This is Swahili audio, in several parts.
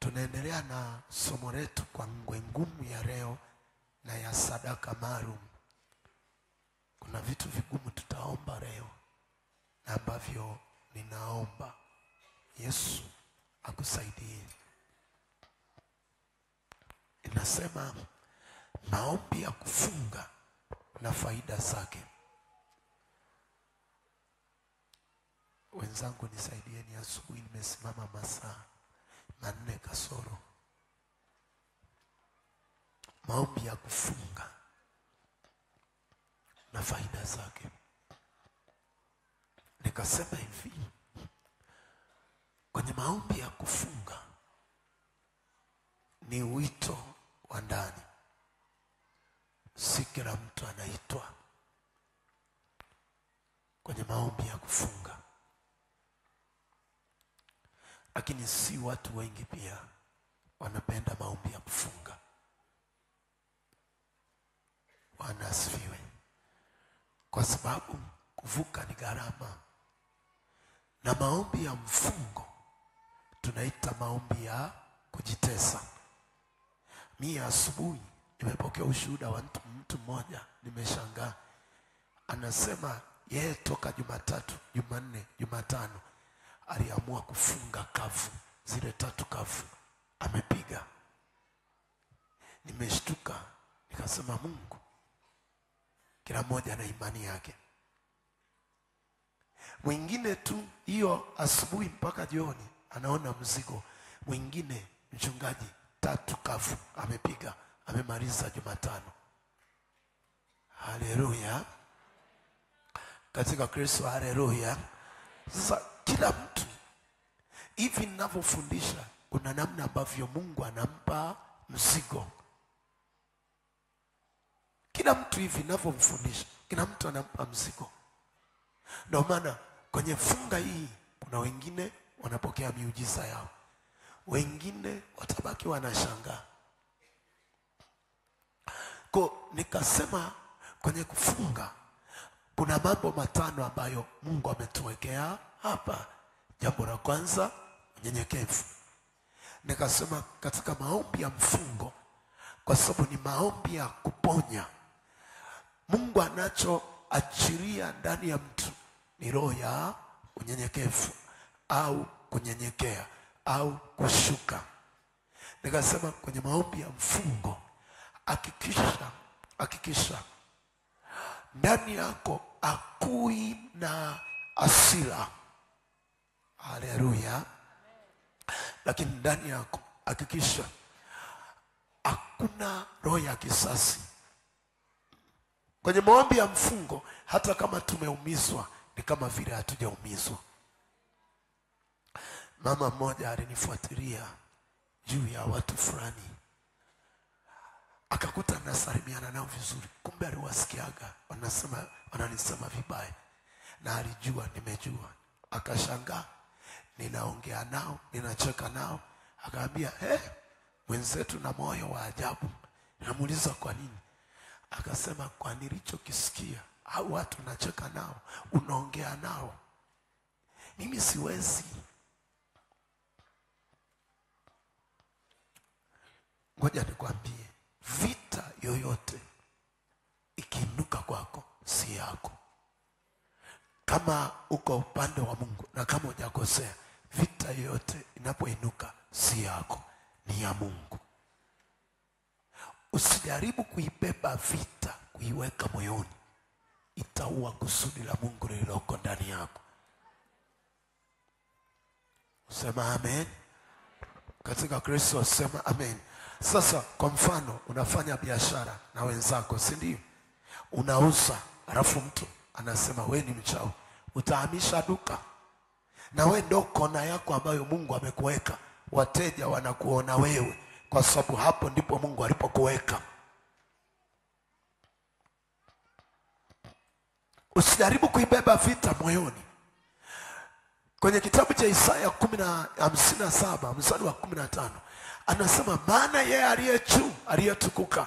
Tunaendelea na somo letu kwa ngwe ngumu ya leo na ya sadaka maalum. Kuna vitu vigumu tutaomba leo na ambavyo ninaomba Yesu akusaidie. Inasema maombi ya kufunga na faida zake. Wenzangu nisaidieni, asubuhi nimesimama masaa 4 kasoro. Maombi ya kufunga na faida zake. Nikasema hivi, kwenye maombi ya kufunga ni wito wa ndani. Si kila mtu anaitwa kwenye maombi ya kufunga, lakini si watu wengi pia wanapenda maombi ya kufunga. Bwana asifiwe. Kwa sababu kuvuka ni gharama. Na maombi ya mfungo tunaita maombi ya kujitesa. Mimi asubuhi nimepokea ushuhuda wa mtu mmoja, nimeshangaa. Anasema yeye toka Jumatatu, Jumanne, Jumatano aliamua kufunga kavu, zile 3 kavu amepiga. Nimeshtuka, nikasema Mungu, kila mmoja na imani yake. Mwingine tu hiyo asubuhi mpaka jioni anaona mzigo. Mwingine mchungaji 3 kavu amepiga, amemaliza Jumatano. Haleluya. Katika Kristo, haleluya. Sasa kila mtu hivi ninavyofundisha, kuna namna ambavyo Mungu anampa mzigo. Kila mtu hivi ninavyomfundisha, kila mtu anampa mzigo. Ndio maana kwenye funga hii kuna wengine wanapokea miujiza yao, wengine watabaki wanashangaa. Kwa nikasema kwenye kufunga kuna mambo 5 ambayo Mungu ametuwekea hapa. Jambo la kwanza, unyenyekevu. Nikasema katika maombi ya mfungo, kwa sababu ni maombi ya kuponya, Mungu anachoachilia ndani ya mtu ni roho ya unyenyekevu au kunyenyekea au kushuka. Nikasema kwenye maombi ya mfungo, hakikisha ndani yako akui na hasira. Haleluya. Lakini ndani yako hakikisha hakuna roho ya kisasi. Kwenye maombi ya mfungo, hata kama tumeumizwa, ni kama vile hatujaumizwa. Mama mmoja alinifuatilia juu ya watu fulani, akakuta nasalimiana nao vizuri, kumbe aliwasikiaga wananisema vibaya, na alijua nimejua. Akashangaa ninaongea nao, ninacheka nao. Akaambia, mwenzetu na moyo wa ajabu. Namuuliza kwa nini? Akasema, kwa nilichokisikia, au watu nacheka nao, unaongea nao, mimi siwezi. Ngoja nikwambie, vita yoyote ikiinuka kwako si yako. Kama uko upande wa Mungu na kama hujakosea, vita yoyote inapoinuka si yako, ni ya Mungu. Usijaribu kuibeba vita, kuiweka moyoni. Itaua kusudi la Mungu lililoko ndani yako. Usema amen. Katika Kristo sema amen. Sasa kwa mfano, unafanya biashara na wenzako, si ndio? Unauza, alafu mtu anasema wewe ni mchawi, utahamisha duka. Na wewe ndio kona yako ambayo Mungu amekuweka. Wateja wanakuona wewe, kwa sababu hapo ndipo Mungu alipokuweka. Usijaribu kuibeba vita moyoni. Kwenye kitabu cha Isaya 57 mstari wa 15 anasema, maana yeye aliye juu, aliyetukuka,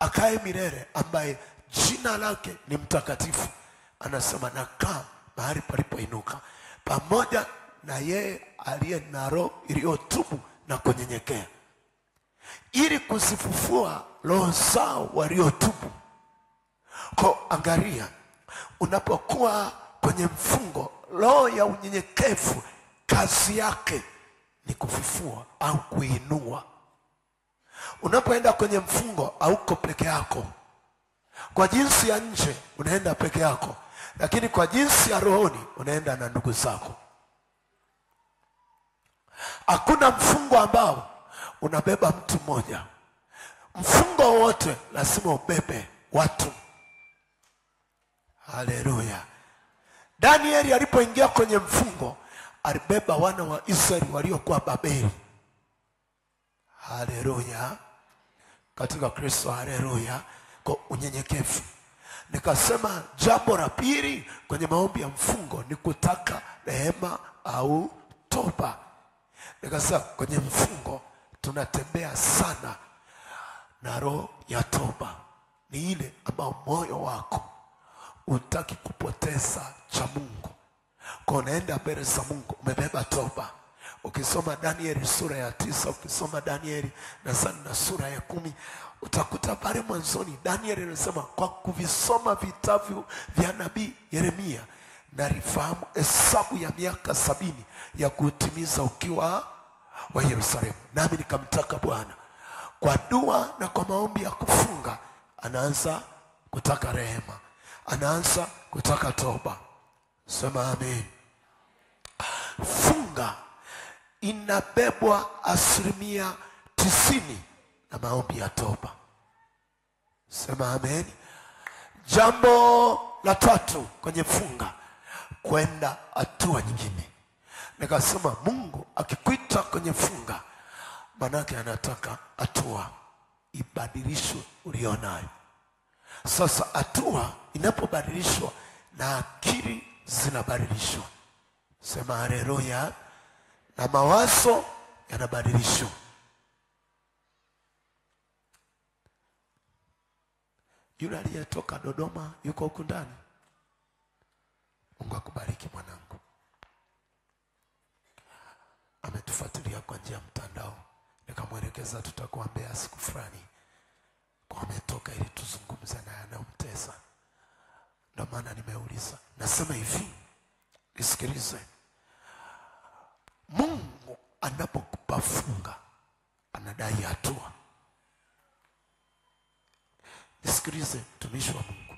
akae milele, ambaye jina lake ni mtakatifu, anasema nakaa mahali palipoinuka, pamoja na yeye aliye na roho iliyotubu na kunyenyekea, ili kuzifufua roho zao waliotubu. Kwa angalia, unapokuwa kwenye mfungo, roho ya unyenyekevu kazi yake ni kufufua au kuinua. Unapoenda kwenye mfungo hauko peke yako. Kwa jinsi ya nje unaenda peke yako, lakini kwa jinsi ya rohoni unaenda na ndugu zako. Hakuna mfungo ambao unabeba mtu mmoja. Mfungo wote lazima ubebe watu. Haleluya. Danieli alipoingia kwenye mfungo alibeba wana wa Israeli waliokuwa Babeli. Haleluya. Katika Kristo, haleluya. Kwa unyenyekevu. Nikasema jambo la pili kwenye maombi ya mfungo ni kutaka rehema au toba. Nikasema kwenye mfungo tunatembea sana na roho ya toba. Ni ile ambao moyo wako hutaki kupoteza cha Mungu. Kwa unaenda mbele za Mungu umebeba toba. Ukisoma Danieli sura ya 9, ukisoma Danieli na sura ya 10, utakuta pale mwanzoni Danieli anasema kwa kuvisoma vitabu vya nabii Yeremia nalifahamu hesabu ya miaka 70 ya kutimiza ukiwa wa Yerusalemu. Nami nikamtaka Bwana. Kwa dua na kwa maombi ya kufunga anaanza kutaka rehema, anaanza kutaka toba. Sema amen. Funga inabebwa 90% na maombi ya toba. Sema amen. Jambo la tatu kwenye funga, kwenda hatua nyingine. Nikasema Mungu akikuita kwenye funga, manake anataka hatua ibadilishwe ulionayo. Sasa hatua inapobadilishwa na akili zinabadilishwa. Sema haleluya. Na mawazo yanabadilishwa. Yule aliyetoka Dodoma yuko huku ndani. Mungu akubariki mwanangu. Ametufuatilia kwa njia ya mtandao. Nikamwelekeza tutakuambia siku fulani kwa ametoka ili tuzungumze na yanayomtesa. Ndio maana nimeuliza. Nasema hivi, nisikilize. Mungu anapokupa funga anadai hatua. Nisikilize mtumishi wa Mungu.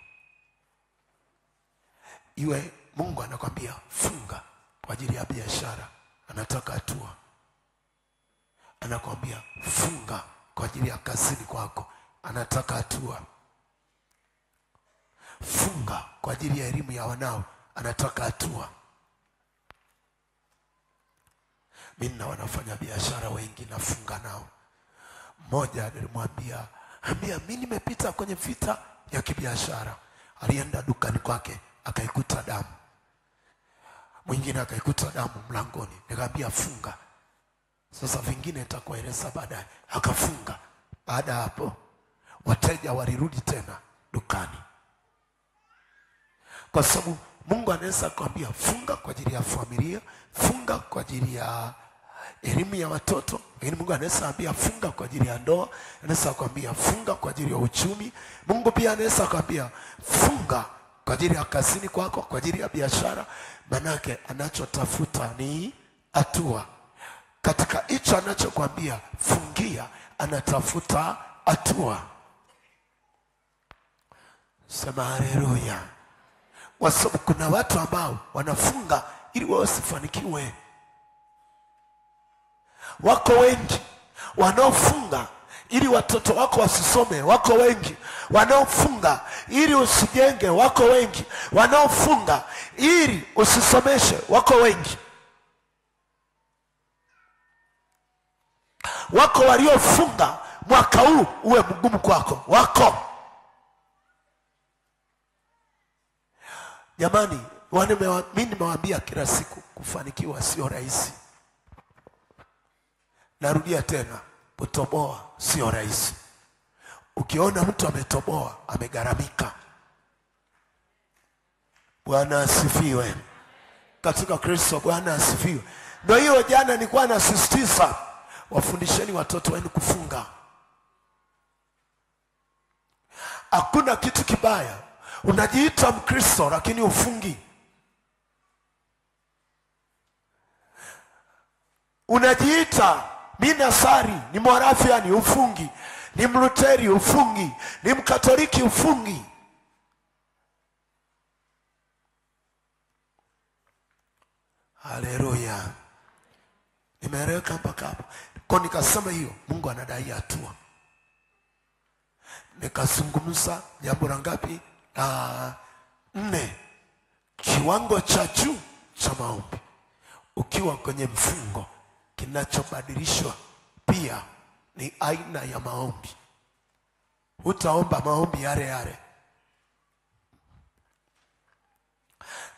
Iwe Mungu anakwambia funga kwa ajili ya biashara, anataka hatua. Anakwambia funga kwa ajili ya kazini kwako, anataka hatua. Funga kwa ajili ya elimu ya wanao, anataka hatua. Mimi na wanafanya biashara wengi nafunga nao. Mmoja nilimwambia, mimi nimepita kwenye vita ya kibiashara. Alienda dukani kwake akaikuta damu. Mwingine akaikuta damu mlangoni. Nikamwambia funga. Sasa vingine nitakueleza baadaye. Akafunga. Baada hapo wateja walirudi tena dukani. Kwa sababu Mungu anaweza kuambia funga kwa ajili ya familia, funga kwa ajili ya elimu ya watoto, lakini Mungu anaweza kuambia funga kwa ajili ya ndoa, anaweza kuambia funga kwa ajili ya uchumi. Mungu pia anaweza kuambia funga kwa ajili ya kazini kwako, kwa ajili ya biashara. Manake anachotafuta ni hatua. Katika hicho anachokuambia fungia, anatafuta hatua. Sema haleluya. Kwa sababu kuna watu ambao wanafunga ili wao wasifanikiwe. Wako wengi wanaofunga ili watoto wako wasisome, wako wengi wanaofunga ili usijenge, wako wengi wanaofunga ili usisomeshe, wako wengi. Wako waliofunga mwaka huu uwe mgumu kwako, wako. Jamani, mimi nimewaambia kila siku kufanikiwa sio rahisi. Narudia tena, kutoboa sio rahisi. Ukiona mtu ametoboa, amegharamika. Bwana asifiwe. Katika Kristo Bwana asifiwe. Ndio hiyo jana nilikuwa nasisitiza, wafundisheni watoto wenu kufunga. Hakuna kitu kibaya unajiita Mkristo lakini ufungi. Unajiita mimi Nasari, ni Moravian ufungi, ni Mluteri ufungi, ni Mkatoliki ufungi. Haleluya. Nimeeleweka mpaka hapo. Kwa nikasema hiyo Mungu anadai hatua. Nikazungumza jambo la ngapi? 4. Kiwango cha juu cha maombi. Ukiwa kwenye mfungo, kinachobadilishwa pia ni aina ya maombi. Utaomba maombi yale yale.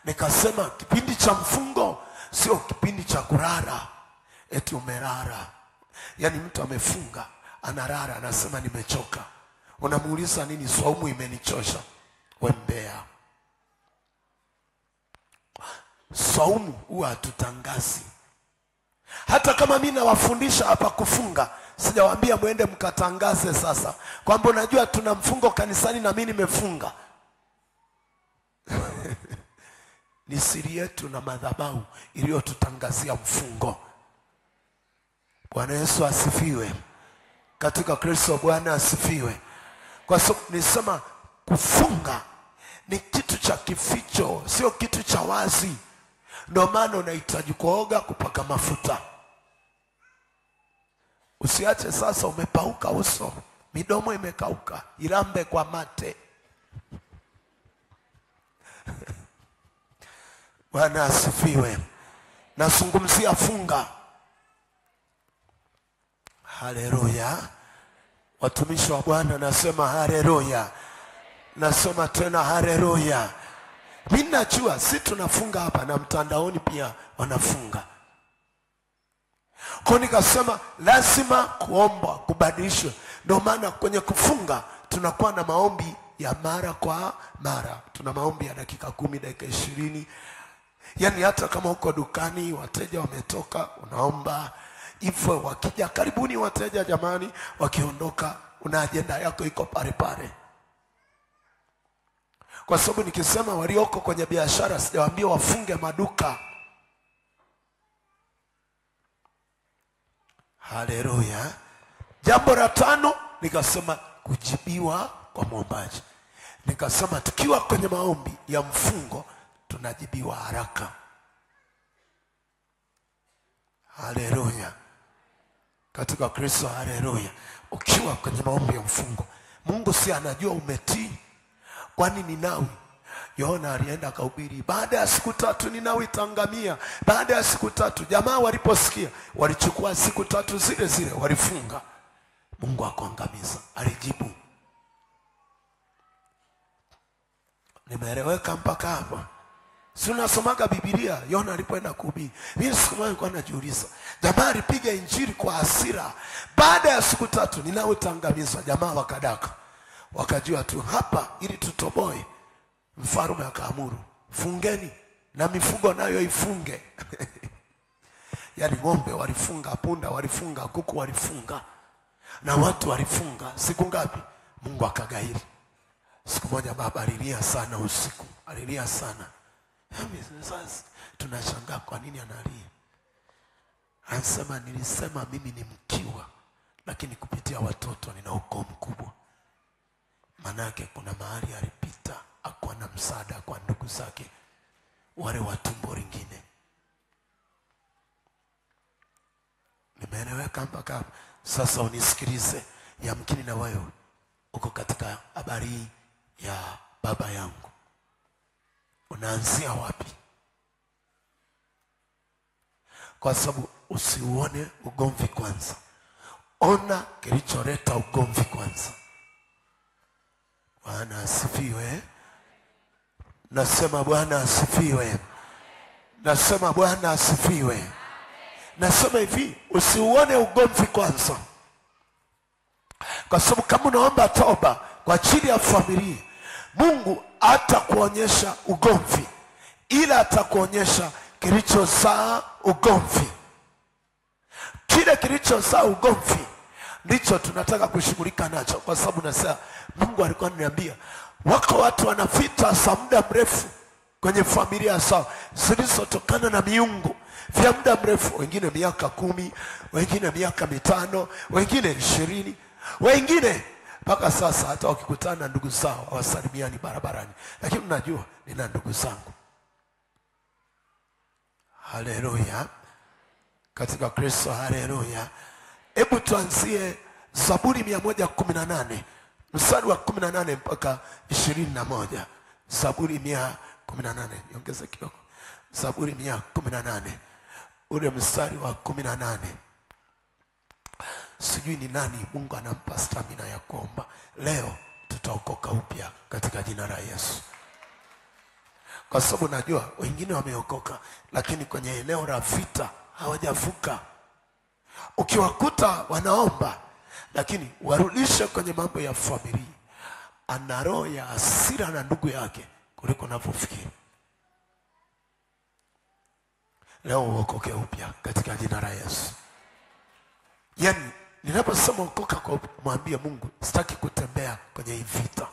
Nikasema kipindi cha mfungo sio kipindi cha kulala. Eti umelala. Yaani mtu amefunga, analala, anasema nimechoka. Unamuuliza nini? Saumu imenichosha. Wembea. Saumu huwa hatutangazi. Hata kama mimi nawafundisha hapa kufunga, sijawaambia muende mkatangaze sasa kwamba unajua tuna mfungo kanisani na mimi nimefunga. Ni siri yetu na madhabahu iliyotutangazia mfungo. Bwana Yesu asifiwe. Katika Kristo Bwana asifiwe. Kwa sababu nisema kufunga ni kitu cha kificho, sio kitu cha wazi. Ndio maana unahitaji kuoga, kupaka mafuta. Usiache sasa umepauka uso, midomo imekauka, ilambe kwa mate. Bwana asifiwe. Nazungumzia funga. Haleluya. Watumishi wa Bwana nasema haleluya. Nasema tena haleluya. Mimi najua si tunafunga hapa na mtandaoni pia wanafunga. Kwa nikasema lazima kuomba kubadilishwe. Ndio maana kwenye kufunga tunakuwa na maombi ya mara kwa mara. Tuna maombi ya dakika 10, dakika 20. Yaani hata kama uko dukani wateja wametoka, unaomba hivyo. Wakija karibuni wateja jamani, wakiondoka una agenda yako iko pale pale. Kwa sababu nikisema walioko kwenye biashara sijawaambia wafunge maduka. Haleluya. Jambo la 5 nikasema kujibiwa kwa mwombaji. Nikasema tukiwa kwenye maombi ya mfungo tunajibiwa haraka. Haleluya. Katika Kristo haleluya. Ukiwa kwenye maombi ya mfungo, Mungu si anajua umetii. Kwani Ninawi, Yona alienda akahubiri, baada ya siku 3 Ninawi itangamia. Baada ya siku 3 jamaa waliposikia, walichukua siku 3 zile zile walifunga. Mungu akaangamiza, alijibu. Nimeeleweka mpaka hapa? Si unasomaga Biblia, Yona alipoenda kuhubiri. Mimi siku moja nilikuwa najiuliza, jamaa alipiga injili kwa hasira. Baada ya siku 3 Ninawi itangamizwa, jamaa wakadaka. Wakajua tu hapa ili tutoboe. Mfalme akaamuru, fungeni na mifugo nayo ifunge. Yaani ng'ombe walifunga, punda walifunga, kuku walifunga, na watu walifunga. Siku ngapi? Mungu akagairi. Siku moja baba alilia sana usiku. Alilia sana. Sasa tunashangaa kwa nini analia. Anasema nilisema mimi ni mkiwa, lakini kupitia watoto nina ukoo mkubwa. Manake kuna mahali alipita hakuwa na msaada kwa ndugu zake wale wa tumbo lingine. Nimeeleweka mpaka hapa? Sasa unisikilize, yamkini na wewe uko katika habari ya baba yangu. Unaanzia wapi? Kwa sababu usiuone ugomvi kwanza. Ona kilicholeta ugomvi kwanza. Bwana asifiwe. Nasema Bwana asifiwe. Nasema Bwana asifiwe. Nasema hivi, usiuone ugomvi kwanza. Kwa sababu kama unaomba toba kwa ajili ya familia, Mungu hatakuonyesha ugomvi, ila atakuonyesha kilichozaa ugomvi. kile kilichozaa ugomvi ndicho tunataka kushughulika nacho, kwa sababu nasema Mungu alikuwa ananiambia wako watu wana vita za muda mrefu kwenye familia zao zilizotokana na miungu vya muda mrefu, wengine miaka 10, wengine miaka 5, wengine 20, wengine mpaka sasa hata wakikutana na ndugu zao hawasalimiani barabarani. Lakini unajua nina ndugu zangu, haleluya, katika Kristo, haleluya. Hebu tuanzie Zaburi 118 mstari wa 18 mpaka 21. Zaburi 118, niongeze kidogo. Zaburi 118 ule mstari wa 18. Sijui ni nani Mungu anampa stamina ya kuomba. Leo tutaokoka upya katika jina la Yesu. Kwa sababu najua wengine wameokoka lakini kwenye eneo la vita hawajavuka. Ukiwakuta wanaomba lakini warudishe kwenye mambo ya familia, ana roho ya hasira na ndugu yake kuliko unavyofikiri. Leo uokoke upya katika jina la Yesu. Yaani ninaposema okoka, kwa mwambie Mungu sitaki kutembea kwenye hii vita.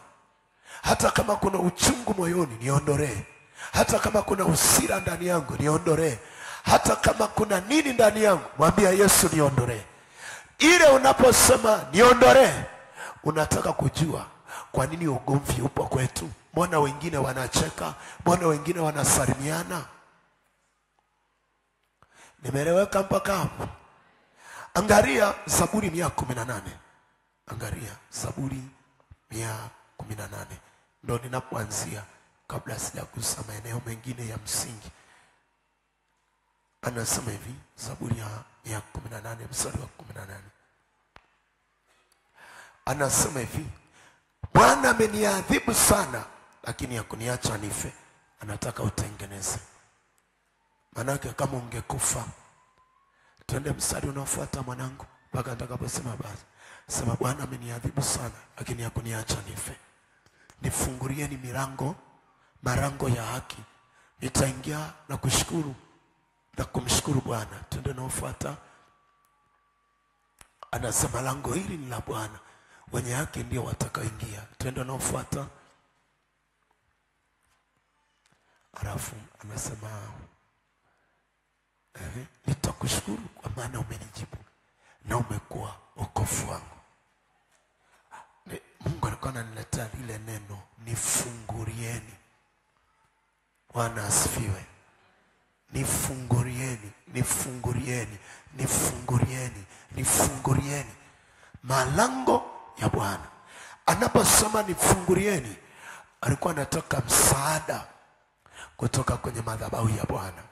Hata kama kuna uchungu moyoni niondolee. Hata kama kuna hasira ndani yangu niondolee. Hata kama kuna nini ndani yangu mwambie Yesu niondolee. Ile unaposema niondolee, unataka kujua kwa nini ugomvi upo kwetu. Mbona wengine wanacheka? Mbona wengine wanasalimiana? Nimeeleweka mpaka hapo? Angalia Zaburi 118. Angalia Zaburi 118. Ndio ninapoanzia kabla sijagusa maeneo mengine ya msingi. Anasema hivi, Zaburi ya 118 mstari wa 18. Anasema hivi, Bwana ameniadhibu sana lakini hakuniacha nife. Anataka utengeneze. Manake kama ungekufa. Twende mstari unaofuata mwanangu mpaka nitakaposema basi. Sema Bwana ameniadhibu sana lakini hakuniacha nife. Nifungurieni marango ya haki. Nitaingia na kushukuru na kumshukuru Bwana. Twende unaofuata. Anasema lango hili ni la Bwana, wenye haki ndio watakaoingia. Twende unaofuata. Alafu anasema nitakushukuru kwa maana umenijibu na umekuwa wokovu wangu. Mungu alikuwa ananiletea lile neno nifungurieni. Bwana asifiwe. Nifungurieni, nifungurieni, nifungurieni, nifungurieni malango ya Bwana. Anaposema nifungurieni, alikuwa anataka msaada kutoka kwenye madhabahu ya Bwana.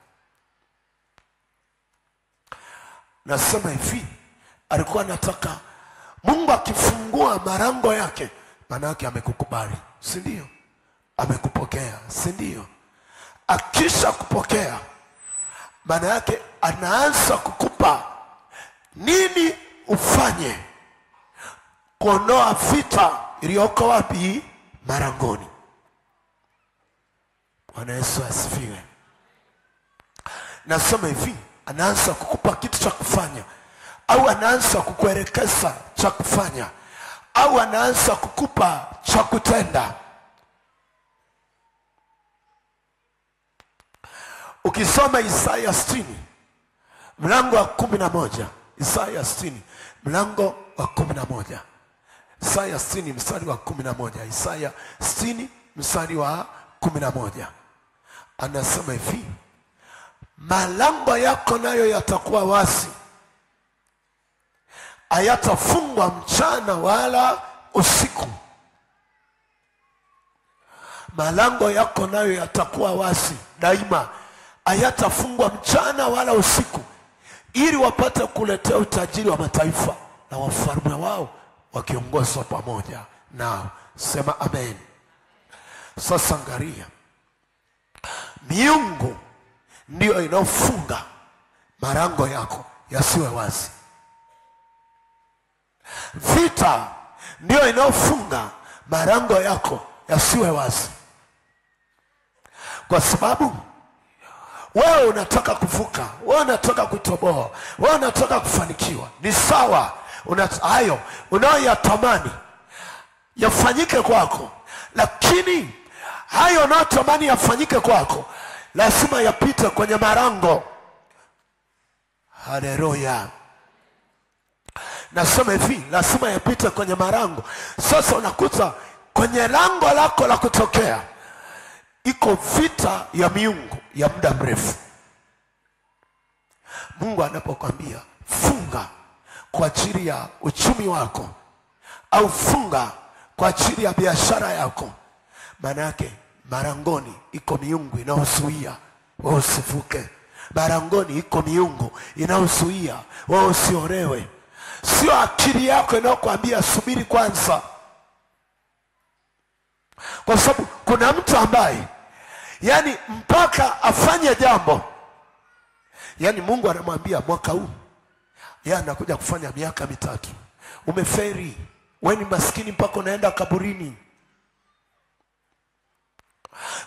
Nasema hivi, alikuwa anataka Mungu akifungua malango yake, maana yake amekukubali, si ndio? Amekupokea, si ndio? Akisha kupokea, maana yake anaanza kukupa nini ufanye kuondoa vita iliyoko wapi? Marangoni. Bwana Yesu asifiwe. Nasema hivi, anaanza kukupa kitu cha kufanya, au anaanza kukuelekeza cha kufanya, au anaanza kukupa cha kutenda. Ukisoma Isaya 60 mlango wa 11, Isaya 60 mlango wa 11, Isaya 60 mstari wa 11, Isaya 60 mstari wa 11, anasema hivi, malango yako nayo yatakuwa wazi, hayatafungwa mchana wala usiku. Malango yako nayo yatakuwa wazi daima, hayatafungwa mchana wala usiku, ili wapate kuletea utajiri wa mataifa na wafalme wao wakiongozwa pamoja nao. Sema amen. Sasa angalia, miungu ndio inaofunga malango yako yasiwe wazi. Vita ndio inaofunga malango yako yasiwe wazi, kwa sababu Wewe unataka kuvuka, wewe unataka kutoboa, wewe unataka kufanikiwa, ni sawa. Hayo unayoyatamani yafanyike kwako, lakini hayo unayotamani yafanyike kwako lazima yapite kwenye marango. Haleluya. Nasema hivi, lazima yapite kwenye marango. Sasa unakuta kwenye lango lako la kutokea iko vita ya miungu ya muda mrefu. Mungu anapokuambia funga kwa ajili ya uchumi wako, au funga kwa ajili ya biashara yako, maana yake marangoni iko miungu inayozuia wewe usivuke. Marangoni iko miungu inayozuia wewe usiolewe. Sio akili yako inayokuambia subiri kwanza. Kwa sababu kuna mtu ambaye yani mpaka afanye jambo, yani Mungu anamwambia mwaka huu, yeye anakuja kufanya miaka 3. Umeferi, wewe ni maskini mpaka unaenda kaburini.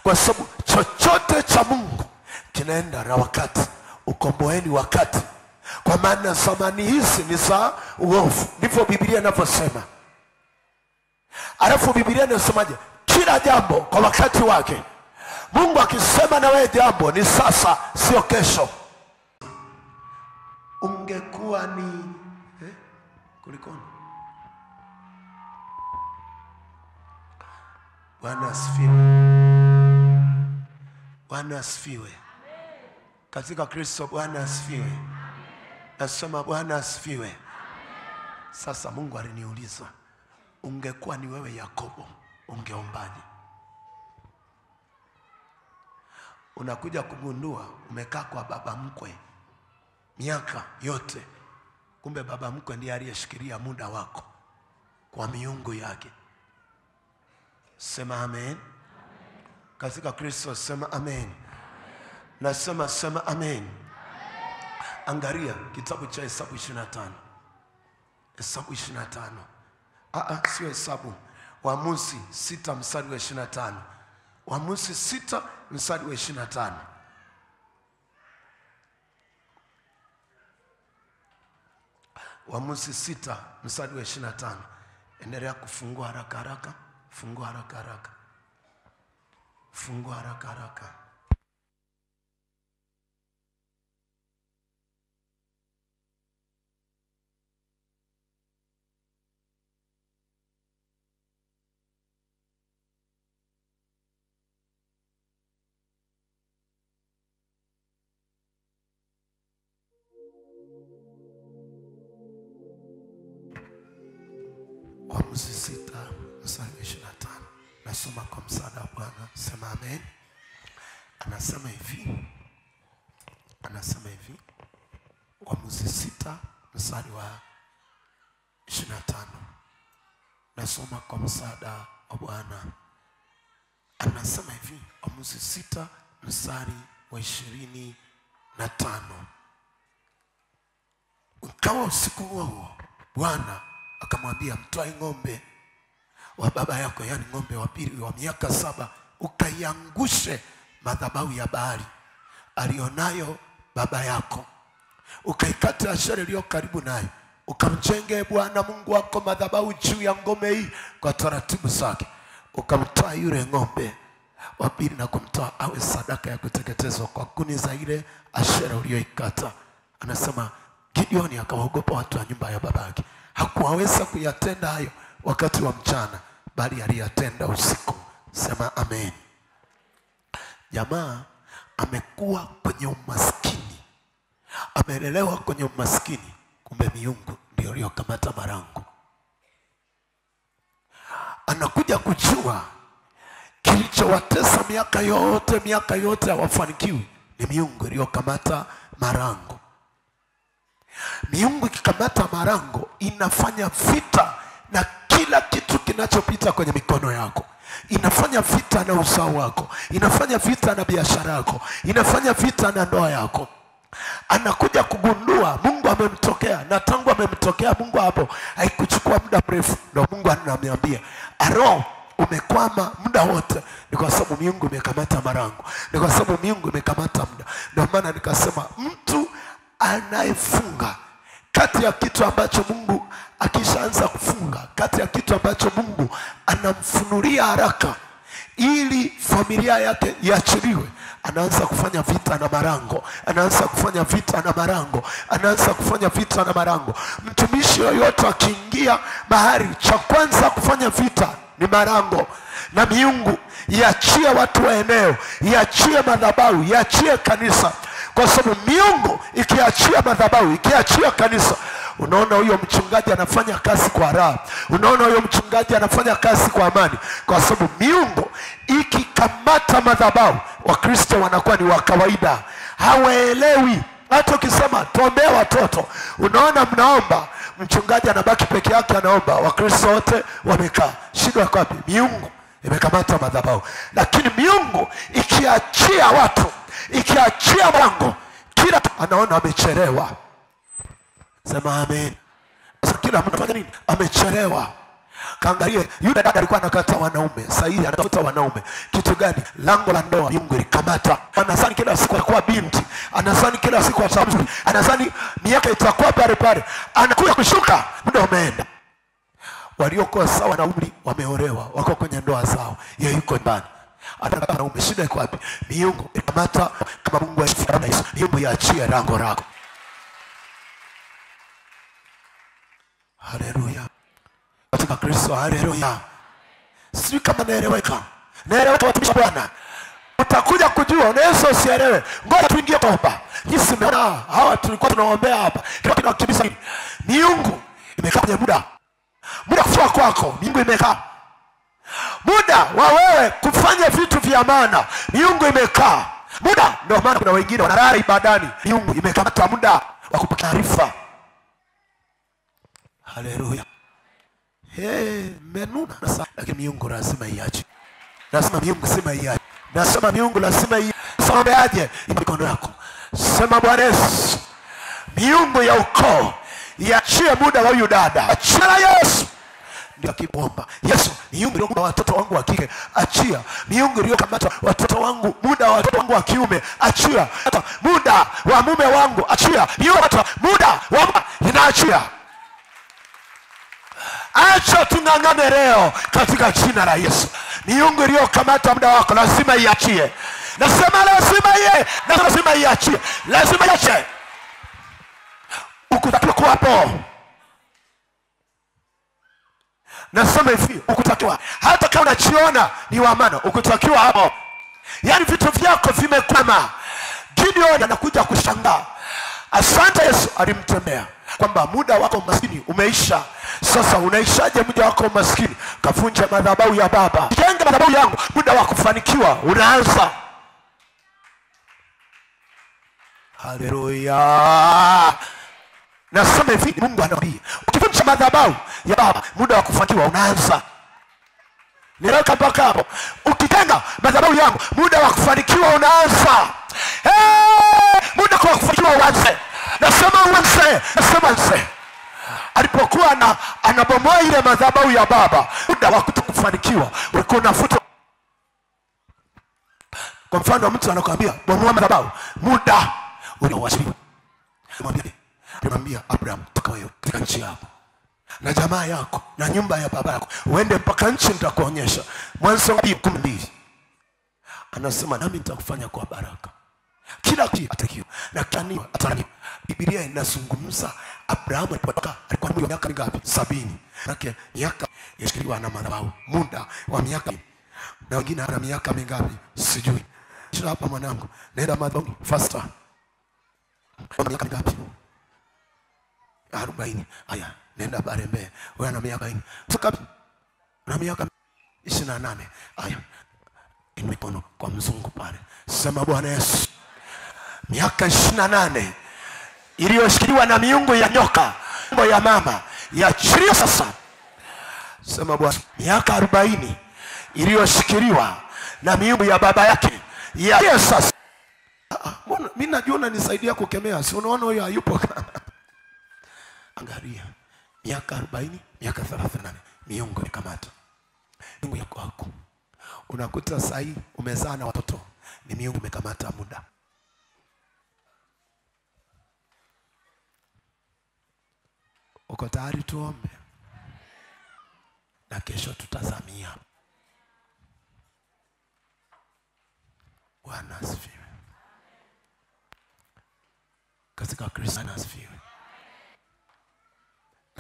Kwa sababu chochote cha Mungu kinaenda na wakati. Ukomboeni wakati, kwa maana zamani hizi ni za uovu. Ndivyo Biblia inavyosema. Alafu Biblia inasemaje? Kila jambo kwa wakati wake. Mungu akisema na wewe jambo ni sasa, sio kesho. Ungekuwa ni kulikoni? Bwana asifiwe. Bwana asifiwe. Katika Kristo Bwana asifiwe. Nasema Bwana asifiwe. Sasa Mungu aliniuliza, ungekuwa ni wewe Yakobo, ungeombaje? Unakuja kugundua umekaa kwa baba mkwe miaka yote, kumbe baba mkwe ndiye aliyeshikilia muda wako kwa miungu yake. Sema amen. Katika Kristo sema amen. Nasema sema amen. Angalia kitabu cha Hesabu 25. Hesabu 25. Sio Hesabu. Waamuzi 6 mstari wa 25. Waamuzi 6 mstari wa 25. Waamuzi 6 mstari wa 25. Endelea kufungua haraka haraka. Fungua haraka haraka. Fungua haraka haraka. Waamuzi 6 mstari wa 25. Nasoma kwa msaada wa Bwana. Sema amen. Anasema hivi. Waamuzi 6 mstari wa 25. Nasoma kwa msaada wa Bwana. Anasema hivi. Waamuzi 6 mstari wa 25. Ukawa usiku huo Bwana akamwambia, mtoe ng'ombe wa baba yako, yani ng'ombe wa pili wa miaka 7, ukaiangushe madhabahu ya Baali alionayo baba yako, ukaikate Ashera iliyo karibu nayo, ukamjenge Bwana Mungu wako madhabahu juu ya ngome hii kwa taratibu zake, ukamtoa yule ng'ombe wa pili na kumtoa awe sadaka ya kuteketezwa kwa kuni za ile Ashera uliyoikata. Anasema Gideoni akawaogopa watu wa nyumba ya babake. Hakuwaweza kuyatenda hayo wakati wa mchana, bali aliyatenda usiku. Sema amen. Jamaa amekuwa kwenye umaskini, amelelewa kwenye umaskini, kumbe miungu ndio iliyokamata marango. Anakuja kujua kilichowatesa miaka yote hawafanikiwi ni miungu iliyokamata marango. Miungu ikikamata marango inafanya vita na kila kitu kinachopita kwenye mikono yako. Inafanya vita na uzao wako, inafanya vita na biashara yako, inafanya vita na ndoa yako. Anakuja kugundua Mungu amemtokea, na tangu amemtokea Mungu hapo haikuchukua muda mrefu ndio Mungu ananiambia, Aro, umekwama muda wote, ni kwa sababu miungu imekamata marango, ni kwa sababu miungu imekamata muda. Ndio maana nikasema mtu anayefunga kati ya kitu ambacho Mungu akishaanza kufunga, kati ya kitu ambacho Mungu anamfunulia haraka ili familia yake iachiliwe, anaanza kufanya vita na marango, anaanza kufanya vita na marango, anaanza kufanya vita na marango. Mtumishi yoyote akiingia mahali, cha kwanza kufanya vita ni marango na miungu. Iachie watu wa eneo, iachie madhabahu, iachie kanisa, kwa sababu miungu ikiachia madhabahu, ikiachia kanisa, unaona huyo mchungaji anafanya kazi kwa raha, unaona huyo mchungaji anafanya kazi kwa amani. Kwa sababu miungu ikikamata madhabahu, Wakristo wanakuwa ni wa kawaida, hawaelewi. Hata ukisema tuombee watoto, unaona mnaomba, mchungaji anabaki peke yake anaomba, Wakristo wote wamekaa. Shida yako wapi? Miungu imekamata madhabahu. Lakini miungu ikiachia watu, ikiachia mlango, kila anaona amechelewa. Sema amen. Sasa kila mtu anafanya nini? Amechelewa. Kaangalie yule dada alikuwa anakata wanaume, sasa hivi anatafuta wanaume. Kitu gani? Lango la ndoa miungu ilikamata. Anazani kila siku atakuwa binti, anazani kila siku atakuwa, anazani miaka itakuwa pale pale, anakuja kushuka, muda umeenda. Waliokuwa sawa na umri wameolewa, wako kwenye ndoa zao, yeye yuko ndani anataka wanaume. Shida iko wapi? Miungu ilikamata. Kama Mungu asifiwe, Yesu miungu yaachie lango lako. Haleluya. Katika Kristo, haleluya. Sisi kama naeleweka. Naeleweka watumishi wa Bwana. Utakuja kujua, unaweza usielewe. Ngoja tuingie hapa. Jinsi mnaona hawa tulikuwa tunaombea hapa. Kila kitu kibisa. Miungu imekaa kwenye muda. Muda kufua kwako, miungu imekaa. Muda wa wewe kufanya vitu vya maana, miungu imekaa. Muda, ndio maana kuna wengine wanalala ibadani, miungu imekamata muda wa kupokea taarifa. Haleluya. Menuna sasa, lakini miungu lazima iache. Lazima miungu sema iache. Nasema miungu lazima iache. Sema aje mikono yako. Sema Bwana Yesu, miungu ya ukoo iachie muda wa huyu dada. Achia Yesu. Ndio kibomba. Yesu, miungu iliyokuwa watoto wangu wa kike, achia. Miungu iliyokamata watoto wangu, muda wa watoto wangu wa kiume, achia. Hata muda wa mume wangu, achia. Miungu hata muda wa inaachia. Acha tungangane leo katika jina la Yesu. Miungu iliyokamata muda wako lazima iachie. Nasema lazima iye, lazima iachie. Lazima iache. Ukutakiwa kuwa hapo. Nasema hivi, ukutakiwa hata kama unajiona ni wa maana, ukutakiwa hapo. Yaani vitu vyako vimekwama. Gideon anakuja kushangaa. Asante Yesu alimtembea kwamba muda wako maskini umeisha. Sasa unaishaje muda wako maskini? Kavunja madhabahu ya baba, jenga madhabahu yangu, muda wa kufanikiwa unaanza. Haleluya. Nasema hivi, Mungu anawaambia, ukivunja madhabahu ya baba, muda wa kufanikiwa unaanza. Nileka mpaka hapo. Ukitenga madhabahu yangu, muda wa kufanikiwa unaanza. Muda wa kufanikiwa uanze. Nasema uanze. Nasema uanze. Alipokuwa anabomoa ile madhabahu ya baba, muda wa kufanikiwa ulikuwa unafuta. Kwa mfano mtu anakuambia bomoa madhabahu, muda unawasili. Mwambie Abraham, toka wewe katika nchi yako na jamaa yako na nyumba ya baba yako, uende mpaka nchi nitakuonyesha. Mwanzo 12. Anasema nami nitakufanya kwa baraka. Kila kitu atakiwa na kani atani. Biblia inazungumza Abraham alipotaka alikuwa na miaka mingapi? 70. Yake miaka yashikiliwa na madhabahu, muda wa miaka. Na wengine ana miaka mingapi? Sijui. Sio hapa mwanangu. Nenda madhabahu faster. Miaka mingapi? 40. Haya, nenda Barembe. Wewe una miaka 40. Tukapi? Na miaka 28. Haya. Mikono kwa mzungu pale. Sema Bwana Yesu, miaka 28 iliyoshikiliwa na miungu ya nyoka, miungu ya mama, iachilie sasa. Sema Bwana, miaka 40 iliyoshikiliwa na miungu ya baba yake, iachilie sasa. Mbona mimi najiona nisaidia kukemea? Si unaona huyo hayupo? Angalia, miaka 40, miaka 38 miungu ikamata. Mungu yako wako. Unakuta sahi umezaa na watoto, ni miungu imekamata muda. Uko tayari tuombe? Na kesho tutazamia. Bwana asifiwe. Katika Kristo asifiwe.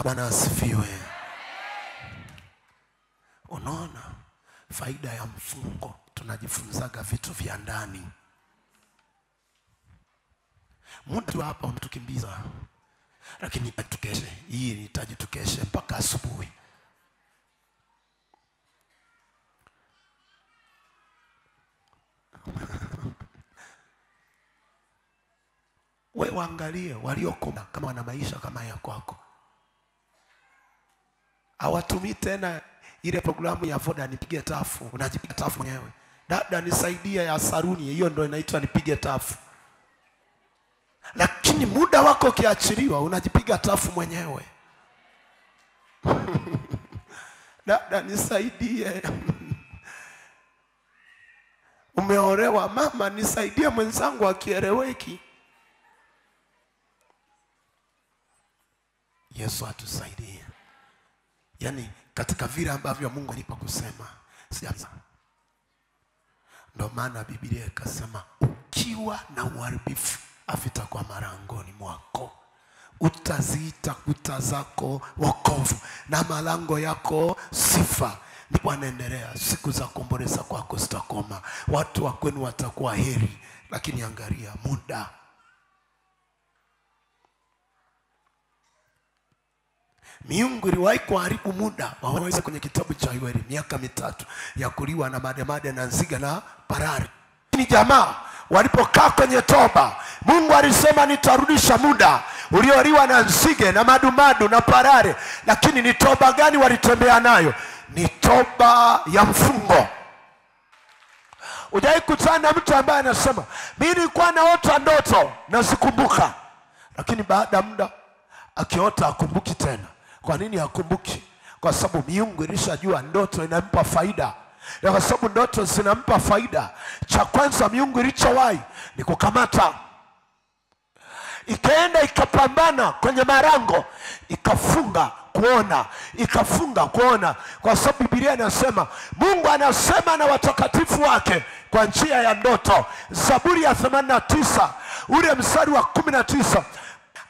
Bwana asifiwe. Unaona faida ya mfungo, tunajifunzaga vitu vya ndani. Mtu hapa unatukimbiza, lakini tukeshe. Hii nitaji tukeshe mpaka asubuhi. Wewe waangalie waliokoma kama wana maisha kama ya kwako. Hawatumii tena ile programu ya Voda nipige tafu, unajipiga tafu mwenyewe. Dada nisaidia ya saruni, hiyo ndio inaitwa nipige tafu. Lakini muda wako kiachiliwa, unajipiga tafu mwenyewe. Dada nisaidie. Umeolewa, mama nisaidie mwenzangu akieleweki. Yesu atusaidie. Yaani katika vile ambavyo Mungu alipa kusema sianza. Ndio maana Biblia ikasema ukiwa na uharibifu afita kwa marangoni mwako, utaziita kuta zako wokovu na malango yako sifa. Ndipo anaendelea, siku za kuomboleza kwako zitakoma, watu wa kwenu watakuwa heri. Lakini angalia muda. Miungu iliwahi kuharibu muda. Waweza kwenye kitabu cha Yoeli, miaka 3 ya kuliwa na mademade na nzige na parare. Ni jamaa walipokaa kwenye toba, Mungu alisema nitarudisha muda ulioliwa na nzige na madumadu na parare. Lakini ni toba gani walitembea nayo? Ni toba ya mfungo. Ujai kutana na mtu ambaye anasema mimi nilikuwa naota ndoto na sikumbuka, lakini baada ya muda akiota akumbuki tena. Kwa nini akumbuki? Kwa sababu miungu ilishajua ndoto inampa faida. Na kwa sababu ndoto zinampa faida, cha kwanza miungu ilichowahi ni kukamata. Ikaenda ikapambana kwenye marango, ikafunga kuona, ikafunga kuona. Kwa sababu Biblia inasema Mungu anasema na watakatifu wake kwa njia ya ndoto. Zaburi ya 89 ule mstari wa 19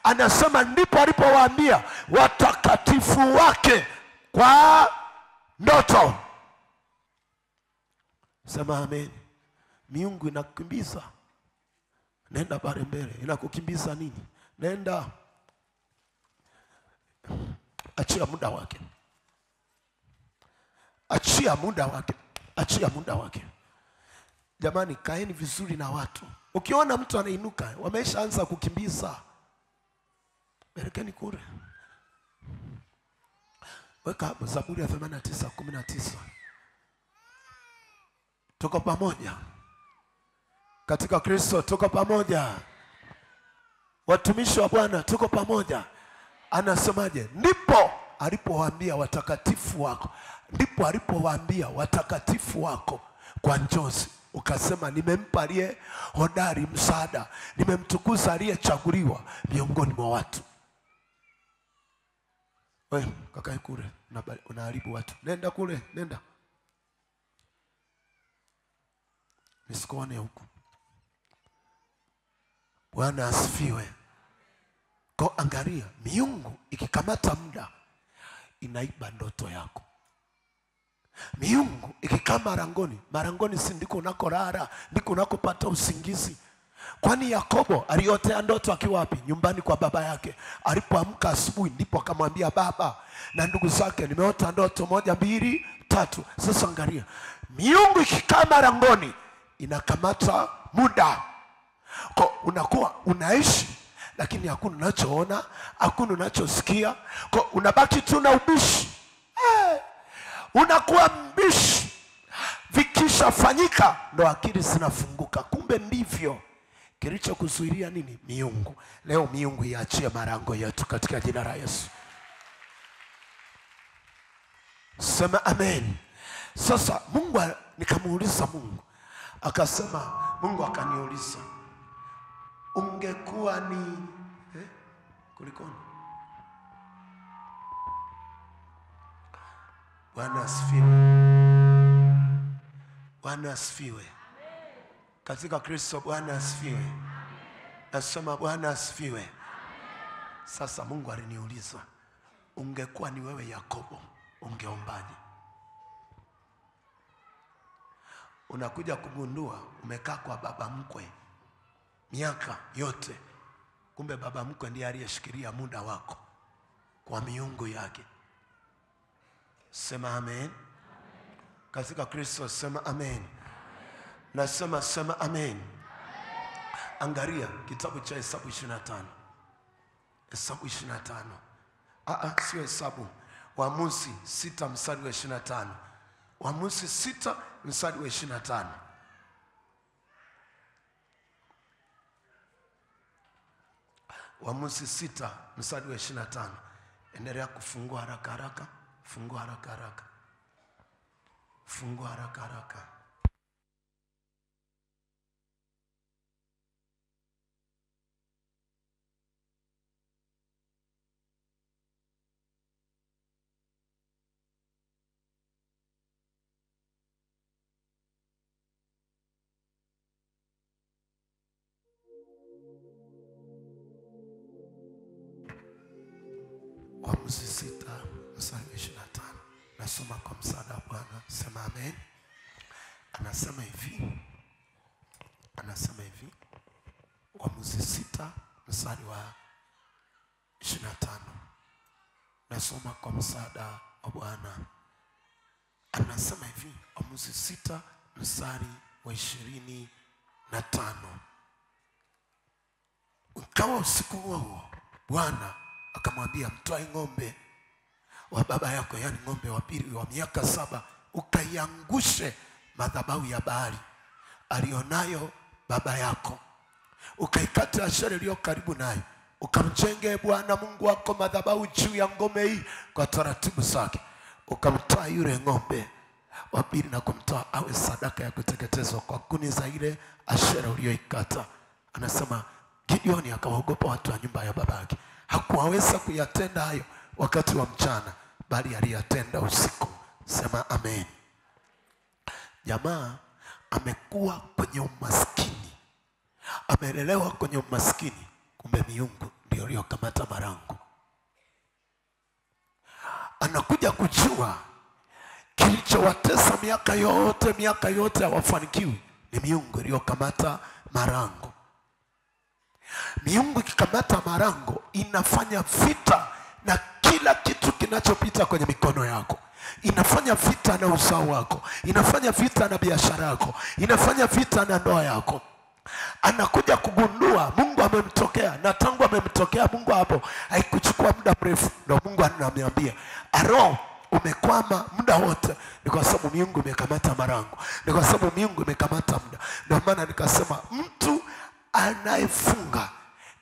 anasema ndipo alipowaambia watakatifu wake kwa ndoto. Sema amen. Miungu inakukimbiza, nenda pale mbele. Inakukimbiza nini? Nenda, achia muda wake, achia muda wake, achia muda wake. Jamani, kaeni vizuri na watu. Ukiona mtu anainuka wameshaanza kukimbiza, berekeni kule. Weka hapo Zaburi ya 89:19. Tuko pamoja katika Kristo, tuko pamoja watumishi wa Bwana, tuko pamoja. Anasemaje? Ndipo alipowaambia watakatifu wako, ndipo alipowaambia watakatifu wako kwa njozi, ukasema nimempa aliye hodari msaada, nimemtukuza aliyechaguliwa miongoni mwa watu. Wewe kakae kule, unaharibu watu. Nenda kule, nenda. Nisikuone huku. Bwana asifiwe. Kwa angalia, miungu ikikamata muda inaiba ndoto yako. Miungu ikikaa marangoni si ndiko unakolala, ndiko unakopata usingizi. Kwani Yakobo aliotea ndoto akiwa wapi? Nyumbani kwa baba yake. Alipoamka asubuhi ndipo akamwambia baba na ndugu zake, nimeota ndoto 1, 2, 3. Sasa angalia, miungu ikikaa marangoni inakamata muda. Kwa unakuwa unaishi lakini hakuna unachoona, hakuna unachosikia. Kwa unabaki tu na ubishi. Unakuwa mbishi. Vikishafanyika ndo akili zinafunguka. Kumbe ndivyo. Kilichokuzuilia nini? Miungu. Leo miungu iachie marango yetu katika jina la Yesu. Sema amen. Sasa nikamuuliza Mungu, akasema, Mungu akaniuliza, ungekuwa ni kulikoni? Bwana asifiwe. Bwana asifiwe. Katika Kristo Bwana asifiwe. Nasema Bwana asifiwe. Sasa Mungu aliniuliza, ungekuwa ni wewe Yakobo, ungeombaje? Unakuja kugundua umekaa kwa baba mkwe miaka yote, kumbe baba mkwe ndiye aliyeshikilia muda wako kwa miungu yake. Sema amen. Katika Kristo sema amen. Nasema sema amen. Angalia kitabu cha Hesabu 25. Hesabu 25. Sio Hesabu. Waamuzi 6 mstari wa 25. Waamuzi 6 mstari wa 25. Waamuzi 6 mstari wa 25. Endelea kufungua haraka haraka. Fungua haraka haraka. Fungua haraka haraka. Waamuzi 6 mstari wa 25. Nasoma kwa msaada wa Bwana. Sema amen. Anasema hivi. Waamuzi 6 mstari wa 25. Nasoma kwa msaada wa Bwana. Anasema hivi. Waamuzi 6 mstari wa 25. Ukawa usiku huo Bwana akamwambia, mtoe ng'ombe wa baba yako, yani ng'ombe wa pili wa miaka 7, ukaiangushe madhabahu ya Baali alionayo baba yako, ukaikate Ashera iliyo karibu nayo, ukamjenge Bwana Mungu wako madhabahu juu ya ngome hii kwa taratibu zake, ukamtoa yule ng'ombe wa pili na kumtoa awe sadaka ya kuteketezwa kwa kuni za ile Ashera uliyoikata. Anasema Gideoni akawaogopa watu wa nyumba ya babake. Hakuweza kuyatenda hayo wakati wa mchana, bali aliyatenda usiku. Sema amen. Jamaa amekuwa kwenye umaskini, amelelewa kwenye umaskini, kumbe miungu ndio iliyokamata marango. Anakuja kujua kilichowatesa miaka yote hawafanikiwi ni miungu iliyokamata marango. Miungu ikikamata marango inafanya vita na kila kitu kinachopita kwenye mikono yako. Inafanya vita na uzao wako, inafanya vita na biashara yako, inafanya vita na ndoa yako. Anakuja kugundua Mungu amemtokea, na tangu amemtokea Mungu hapo haikuchukua muda mrefu ndio Mungu ananiambia, Aro, umekwama muda wote ni kwa sababu miungu imekamata marango, ni kwa sababu miungu imekamata muda. Ndio maana nikasema mtu anayefunga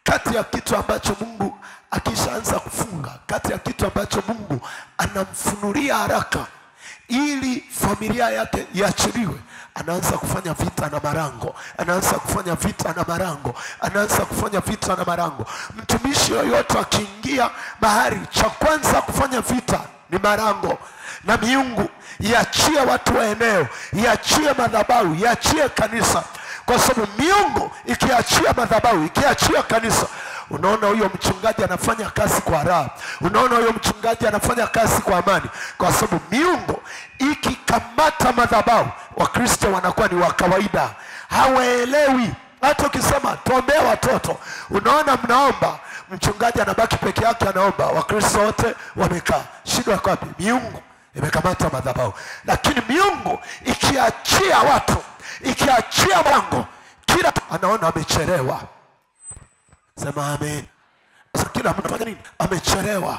kati ya kitu ambacho Mungu akishaanza kufunga, kati ya kitu ambacho Mungu anamfunulia haraka ili familia yake iachiliwe, anaanza kufanya vita na marango, anaanza kufanya vita na marango, anaanza kufanya vita na marango. Mtumishi yoyote akiingia mahali, cha kwanza kufanya vita ni marango na miungu. Iachie watu wa eneo, iachie madhabahu, iachie kanisa, kwa sababu miungu ikiachia madhabahu, ikiachia kanisa, unaona huyo mchungaji anafanya kazi kwa raha, unaona huyo mchungaji anafanya kazi kwa amani, kwa sababu miungu ikikamata madhabahu, Wakristo wanakuwa ni wa kawaida, hawaelewi. Hata ukisema tuombee watoto, unaona mnaomba, mchungaji anabaki peke yake anaomba, Wakristo wote wamekaa. Shida iko wapi? Miungu imekamata madhabahu. Lakini miungu ikiachia watu, ikiachia mlango, kila anaona amechelewa. Sema amen. Sasa kila mtu anafanya nini? Amechelewa.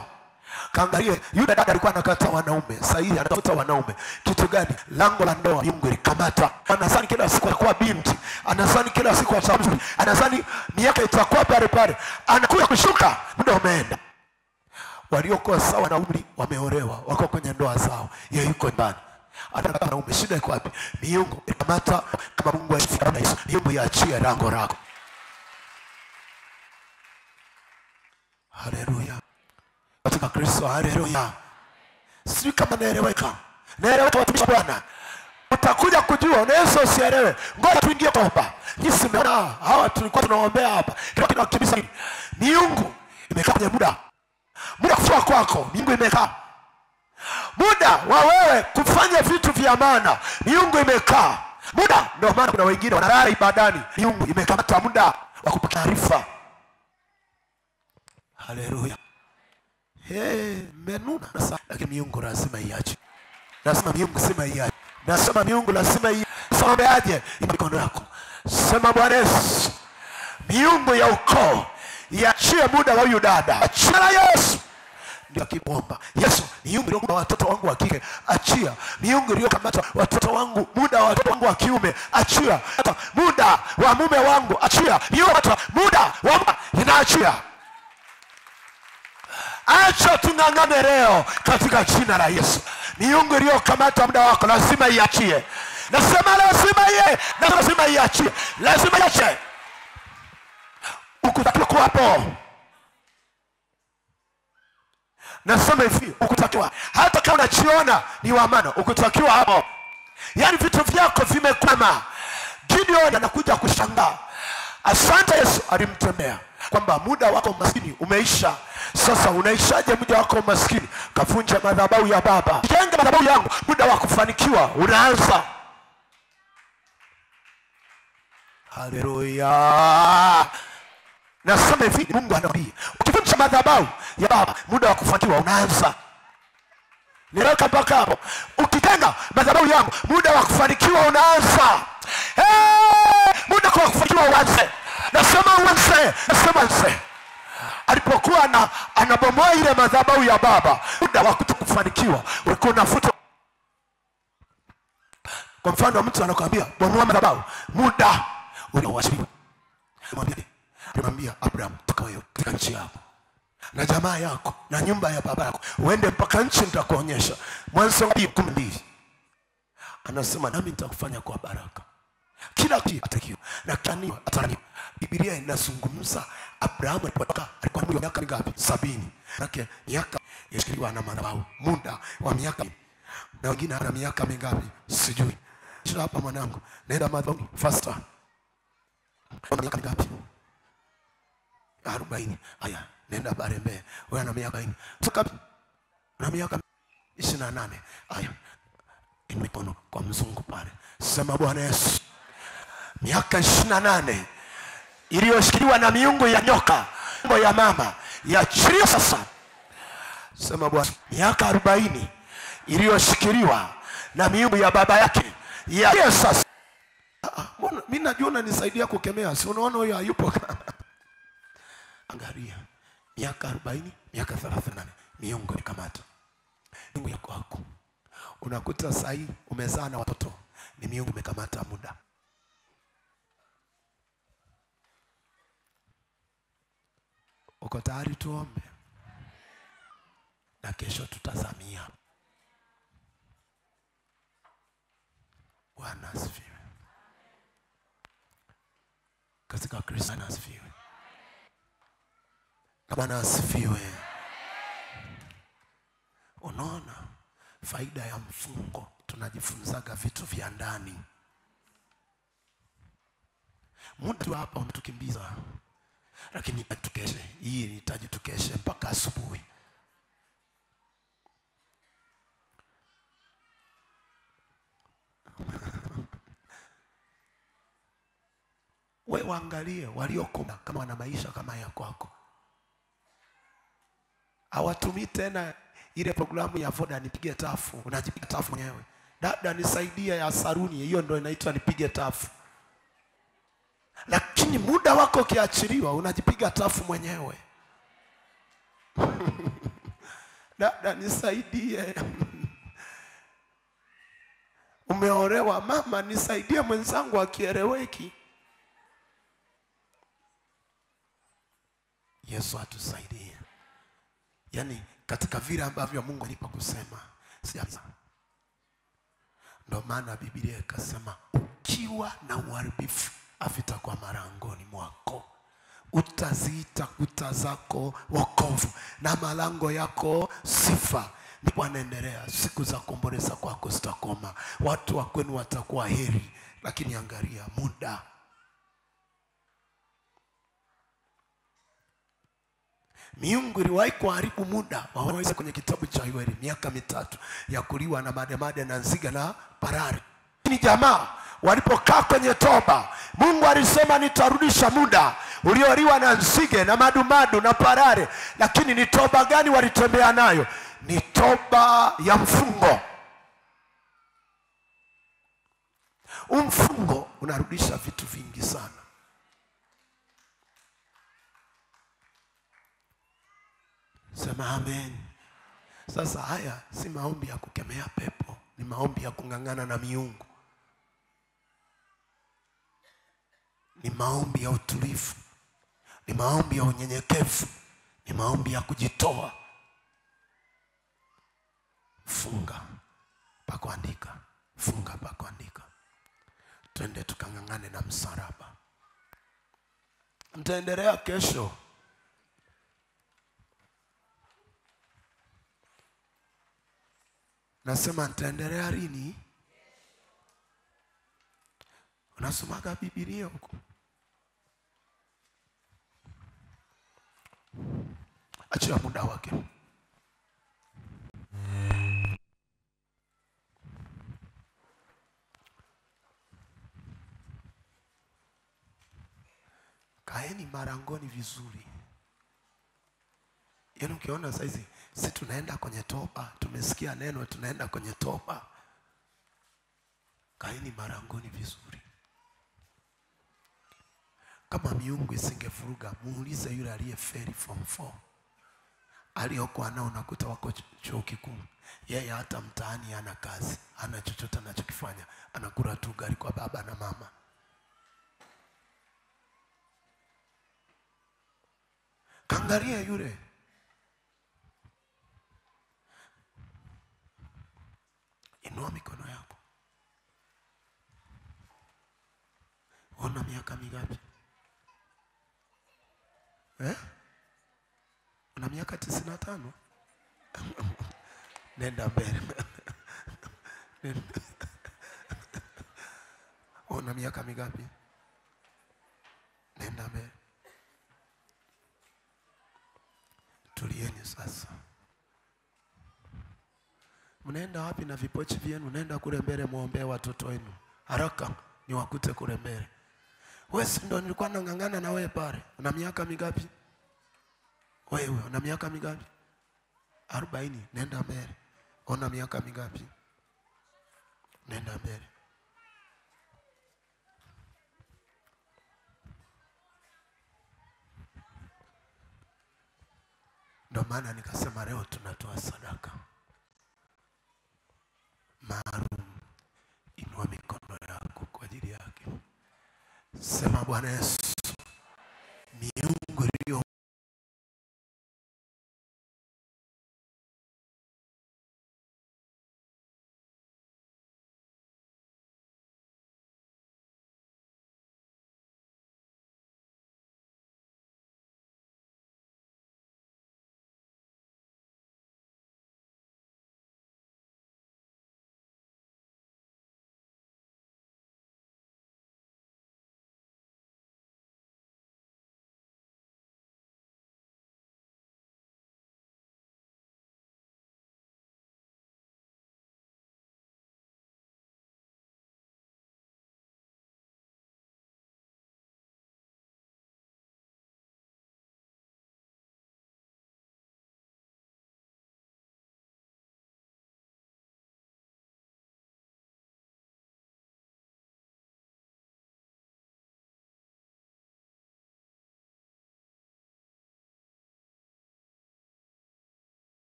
Kaangalie yule dada alikuwa anakata wanaume, sasa hivi anatafuta wanaume. Kitu gani? Lango la ndoa miungu ilikamata. Anazani kila siku atakuwa binti, anazani kila siku atakuwa, anazani miaka itakuwa pale pale, anakuja kushuka, muda umeenda. Waliokuwa sawa na umri wameolewa, wako kwenye ndoa zao, yeye yuko ndani. Anataka umeshida iko wapi? Miungu ikamata kama Mungu asifiwe Yesu. Miungu yaachie lango lako. Haleluya. Katika Kristo, haleluya. Sisi kama naeleweka. Naeleweka watumishi wa Bwana. Utakuja kujua, unaweza usielewe. Ngoja tuingie kwa hapa. Jinsi mmeona hawa tulikuwa tunaombea hapa. Kila kitu kibisa. Miungu imekaa kwenye muda. Muda kufua kwako, miungu imekaa. Muda wa wewe kufanya vitu vya maana, miungu imekaa. Muda ndio maana kuna wengine wanalala ibadani, miungu imekamata muda wa kupata taarifa. Haleluya. Menuna sasa, lakini miungu lazima iache. Nasema miungu lazima iache. Nasema miungu lazima iache. Sombe aje mikono yako. Sema Bwana Yesu, miungu ya ukoo iachie muda wa huyu dada. Achia Yesu. Ndio akipomba. Yesu, miungu iliyokamata watoto wangu wa kike, achia. Miungu iliyokamata watoto wangu, muda wa watoto wangu wa kiume, achia. Hata muda wa mume wangu, achia. Hata muda wa inaachia. Acha tungangane leo katika jina la Yesu. Miungu iliyokamata muda wako lazima iachie. Nasema lazima iachie. Lazima iachie. Ukutakiwa hapo. Nasema hivi, ukutakiwa hata kama unajiona ni wa maana, ukutakiwa hapo. Yaani vitu vyako vimekwama. Gideon anakuja kushangaa. Asante Yesu alimtembea kwamba muda wako maskini umeisha. Sasa unaishaje muda wako maskini? Kavunja madhabahu ya baba. Jenga madhabahu yangu, muda wa kufanikiwa unaanza. Haleluya. Nasema hivi, Mungu anawaambia, ukivunja madhabahu ya baba, muda wa kufanikiwa unaanza. Niraka mpaka hapo. Ukitenga madhabahu yangu, muda wa kufanikiwa unaanza. Muda wa kufanikiwa uanze. Nasema uanze. Alipokuwa anabomoa ile madhabahu ya baba, muda wa kufanikiwa ulikuwa unafuta. Kwa mfano mtu anakuambia bomoa madhabahu, muda uliowashiriwa. Mwambia Abraham, toka wewe katika nchi yako na jamaa yako na nyumba ya baba yako, uende mpaka nchi nitakuonyesha. Mwanzo 12. Anasema nami nitakufanya kwa baraka. Kila kitu atakiwa na kaniwa atani. Biblia inazungumza Abraham alikuwa na miaka mingapi? 70. Yake miaka yashikiliwa na madhabahu, muda wa miaka. Na wengine ana miaka mingapi? Sijui. Shida hapa mwanangu, nenda madhabahu faster. Miaka mingapi? 40. Haya, nenda Barembe. Wewe ana miaka 40. Toka na miaka 28. Haya. Mikono kwa mzungu pale. Sema Bwana Yesu. Miaka 28 iliyoshikiliwa na miungu ya nyoka, miungu ya mama, iachilie sasa. Sema Bwana. Miaka 40 iliyoshikiliwa na miungu ya baba yake, iachilie sasa. Mbona mimi najiona nisaidia kukemea? Si unaona huyo hayupo? Angalia. Miaka 40, miaka 38 miungu ikamata. Miungu yako wako. Unakuta sahi umezaa na watoto, ni miungu imekamata muda. Uko tayari tuombe? Na kesho tutazamia. Bwana asifiwe. Katika Kristo asifiwe. Bwana asifiwe. Unaona faida ya mfungo, tunajifunzaga vitu vya ndani. Muda hapa unatukimbiza, lakini tukeshe. Hii nitaji tukeshe mpaka asubuhi. Wewe waangalie waliokoma kama wana maisha kama ya kwako. Hawatumii tena ile programu ya Voda nipige tafu. Unajipiga tafu mwenyewe. Dada nisaidie ya saruni, hiyo ndio inaitwa nipige tafu. Lakini muda wako ukiachiliwa unajipiga tafu mwenyewe. Dada nisaidie. Umeolewa, mama nisaidie mwenzangu akieleweki. Yesu atusaidie. Yaani katika vile ambavyo Mungu alipa kusema, sijaanza. Ndio maana Biblia ikasema ukiwa na uharibifu afita kwa marangoni mwako, utaziita kuta zako wokovu na malango yako sifa. Ndipo anaendelea, siku za kuomboleza kwako zitakoma, watu wa kwenu watakuwa heri. Lakini angalia muda. Miungu iliwahi kuharibu muda. Waweza kwenye kitabu cha Yoeli, miaka 3 ya kuliwa na mademade na nzige na parare. Ni jamaa walipokaa kwenye toba, Mungu alisema nitarudisha muda ulioliwa na nzige na madumadu na parare. Lakini ni toba gani walitembea nayo? Ni toba ya mfungo. Mfungo unarudisha vitu vingi sana. Sema amen. Sasa haya si maombi ya kukemea pepo, ni maombi ya kung'ang'ana na miungu. Ni maombi ya utulivu, ni maombi ya unyenyekevu, ni maombi ya kujitoa. Funga pa kuandika, funga pa kuandika. Twende tukang'ang'ane na msalaba. Mtaendelea kesho. Nasema nitaendelea lini? Unasomaga Biblia huko? Achia muda wake. Kaeni marangoni vizuri. Yaani ukiona saizi si tunaenda kwenye toba, tumesikia neno tunaenda kwenye toba. Kaeni marangoni vizuri. Kama miungu isingefuruga, muulize yule aliyeferi form 4. Aliyokuwa nao nakuta wako chuo kikuu. Yeye hata mtaani hana kazi, hana chochote anachokifanya, anakula tu gari kwa baba na mama. Kaangalia yule. Inua mikono yako. Una miaka mingapi? Una miaka 95? Nenda mbele. Una miaka mingapi? Nenda mbele. Tulieni sasa. Mnaenda wapi na vipochi vyenu? Nenda kule mbele muombee watoto wenu. Haraka ni wakute kule mbele. Wewe ndo nilikuwa nang'ang'ana na wewe pale. Una miaka mingapi? Wewe una miaka mingapi? 40. Nenda mbele. Una miaka mingapi? Nenda mbele. Ndio maana nikasema leo tunatoa sadaka maalum. Inua mikono yako kwa ajili yake. Sema Bwana Yesu, miungu iliyo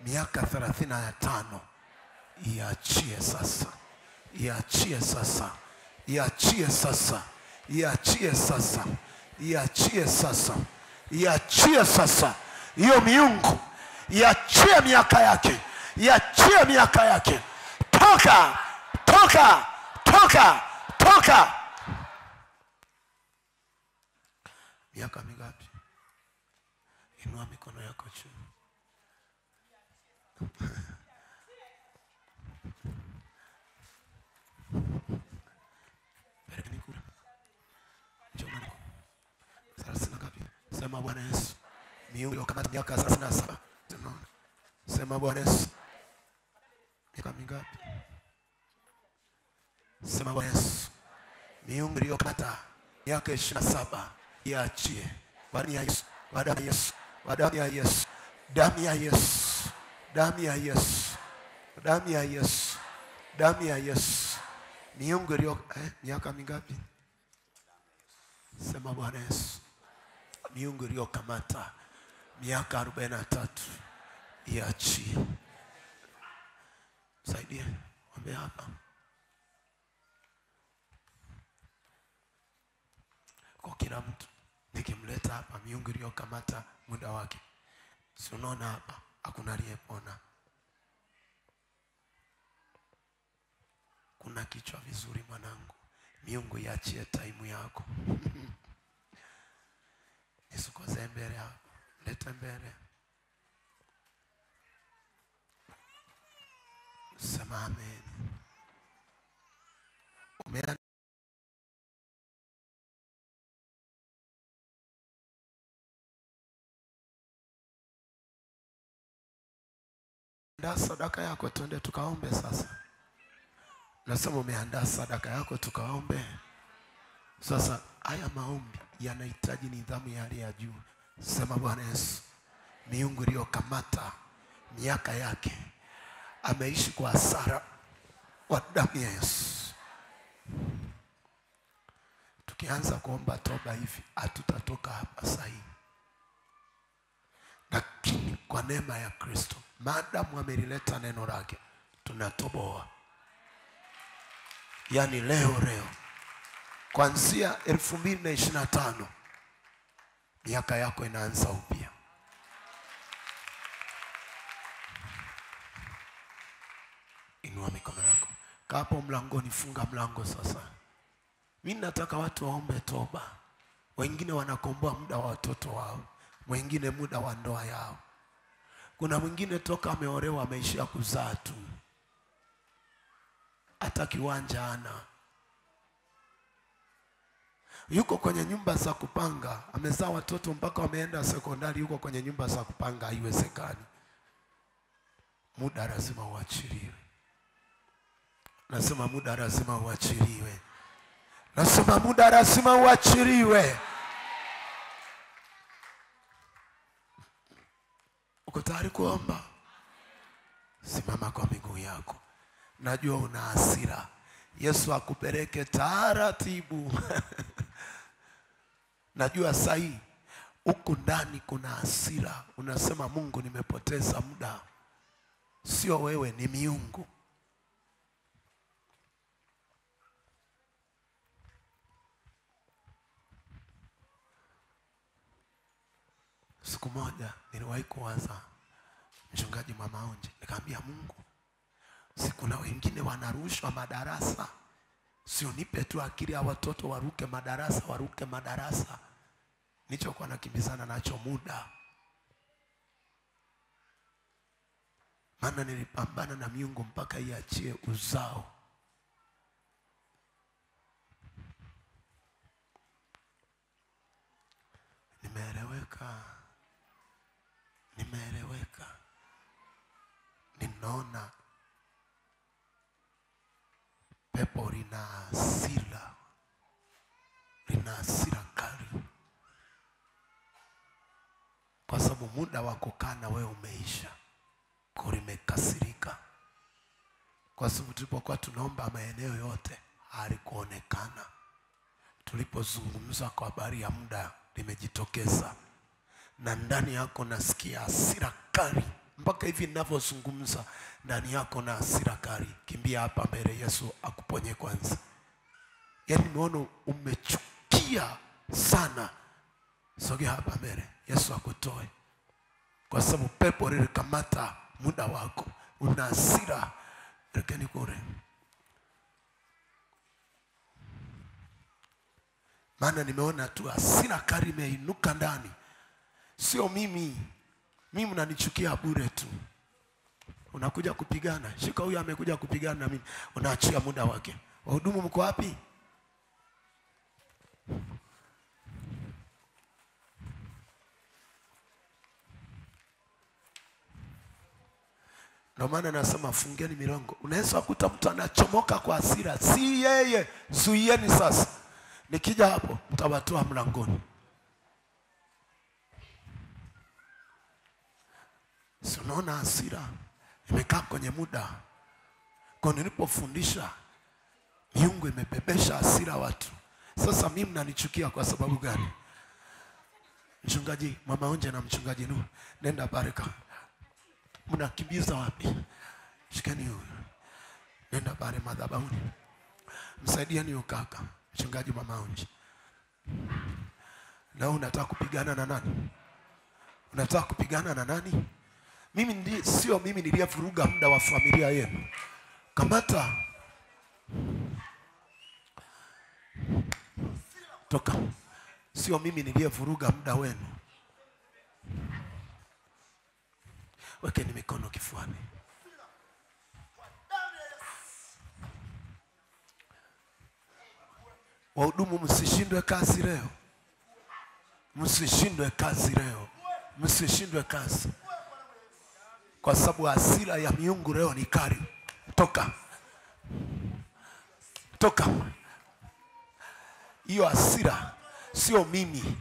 miaka 35 iachie sasa, iachie sasa, iachie sasa, iachie sasa, iachie sasa, iachie sasa. Hiyo miungu iachie miaka yake, iachie miaka yake. Toka, toka, toka, toka. Miaka mingapi? Inua mikono yako juu. Sema Bwana Yesu. Miungu kama miaka 37. Sema Bwana Yesu. Miaka mingapi? Sema Bwana Yesu. Miungu iliyokata miaka 27 iachie. Damu ya Yesu, damu ya Yesu, damu ya Yesu, damu ya Yesu, damu ya Yesu, damu ya Yesu, damu ya Yesu. Miungu iliyokata miaka mingapi? Sema Bwana Yesu. Miungu iliyokamata miaka 43 iachie. Saidia, ombe hapa. Kwa kila mtu nikimleta hapa miungu iliyokamata muda wake. Si unaona hapa hakuna aliyepona. Kuna kichwa vizuri mwanangu. Miungu iachie time yako. Nisikoze mbele hapa. Leta mbele. Sema amen. Umeandaa sadaka yako, twende tukaombe sasa. Nasema umeandaa sadaka yako, tukaombe. Sasa haya maombi yanahitaji nidhamu ya hali ya juu. Sema Bwana Yesu, miungu iliyokamata miaka yake, ameishi kwa hasara wa damu ya Yesu. Tukianza kuomba toba hivi hatutatoka hapa sahihi. Lakini kwa neema ya Kristo, maadamu amelileta neno lake, tunatoboa. Yani leo kuanzia 2025 miaka yako inaanza upya. Inua mikono yako. Kaa hapo mlangoni, funga mlango sasa. Mimi nataka watu waombe toba. Wengine wanakomboa muda wa watoto wao, wengine muda wa ndoa yao. Kuna mwingine toka ameolewa ameishia kuzaa tu. Hata kiwanja ana. Yuko kwenye nyumba za kupanga, amezaa watoto mpaka wameenda sekondari, yuko kwenye nyumba za kupanga, haiwezekani. Muda lazima uachiliwe. Nasema muda lazima uachiliwe. Nasema muda lazima uachiliwe. Uko tayari kuomba? Simama kwa miguu yako. Najua una hasira. Yesu akupeleke taratibu. Najua sahi huku ndani kuna hasira. Unasema Mungu, nimepoteza muda. Sio wewe, ni miungu. Siku moja niliwahi kuwaza mchungaji Mama Onje. Nikamwambia Mungu, si kuna wengine wanarushwa madarasa, sio nipe tu akili ya watoto waruke madarasa, waruke madarasa. Nilichokuwa nakimbizana nacho muda. Maana nilipambana na miungu mpaka iachie uzao. Nimeeleweka. Nimeeleweka. Ninaona pepo lina hasira. Lina hasira kali. Kwa sababu muda wa kukaa na wewe umeisha. Limekasirika. Kwa sababu tulipokuwa tunaomba maeneo yote halikuonekana. Tulipozungumza kwa habari ya muda limejitokeza. Na ndani yako nasikia hasira kali mpaka mpaka hivi ninavyozungumza ndani yako na hasira kali, kimbia hapa mbele, Yesu akuponye kwanza. Yaani nimeona umechukia sana, sogea hapa mbele, Yesu akutoe, kwa sababu pepo lilikamata muda wako, una hasira. Rekeni kule, maana nimeona tu hasira kali imeinuka ndani. Sio mimi mnanichukia bure tu. Unakuja kupigana, shika huyu amekuja kupigana na mimi, unaachia muda wake. Wahudumu mko wapi? Ndio maana nasema fungeni milango. Unaweza kukuta mtu anachomoka kwa hasira, si yeye. Zuieni sasa. Nikija hapo mtawatoa mlangoni. Si unaona hasira imekaa kwenye muda. Kwa nilipofundisha, miungu imebebesha hasira watu. Sasa mimi mnanichukia kwa sababu gani? Mchungaji Mama Onje na mchungaji Nuhu, nenda Baraka. Mnakimbiza wapi? Shikeni huyu, nenda pale madhabahuni, msaidieni huyu kaka. Mchungaji Mama Onje, leo unataka kupigana na nani? Unataka kupigana na nani? Sio mimi niliyevuruga muda wa familia yenu. Kamata, toka. Sio mimi niliyevuruga muda wenu. Wekeni mikono kifuani. Wahudumu, msishindwe kazi leo. Msishindwe kazi leo. Msishindwe kazi. Kwa sababu hasira ya miungu leo ni kali. Toka. Toka. Hiyo hasira sio mimi.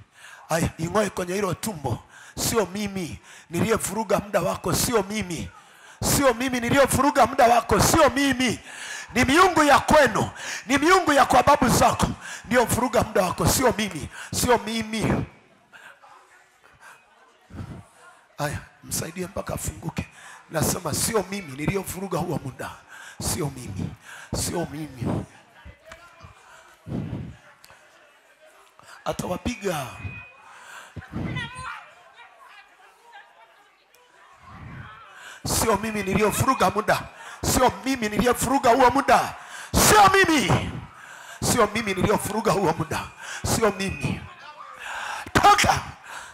Ing'oe kwenye hilo tumbo. Sio mimi niliyevuruga muda wako, sio mimi. Sio mimi niliyevuruga muda wako, sio mimi. Ni miungu ya kwenu, ni miungu ya kwa babu zako ndio vuruga muda wako, sio mimi. Sio mimi. Aya, msaidie mpaka afunguke. Nasema sio mimi niliyevuruga huo muda. Sio mimi. Sio mimi. Atawapiga. Sio mimi niliyovuruga muda. Sio mimi niliyovuruga huo muda. Sio mimi. Sio mimi niliyovuruga huo muda. Sio mimi. Toka.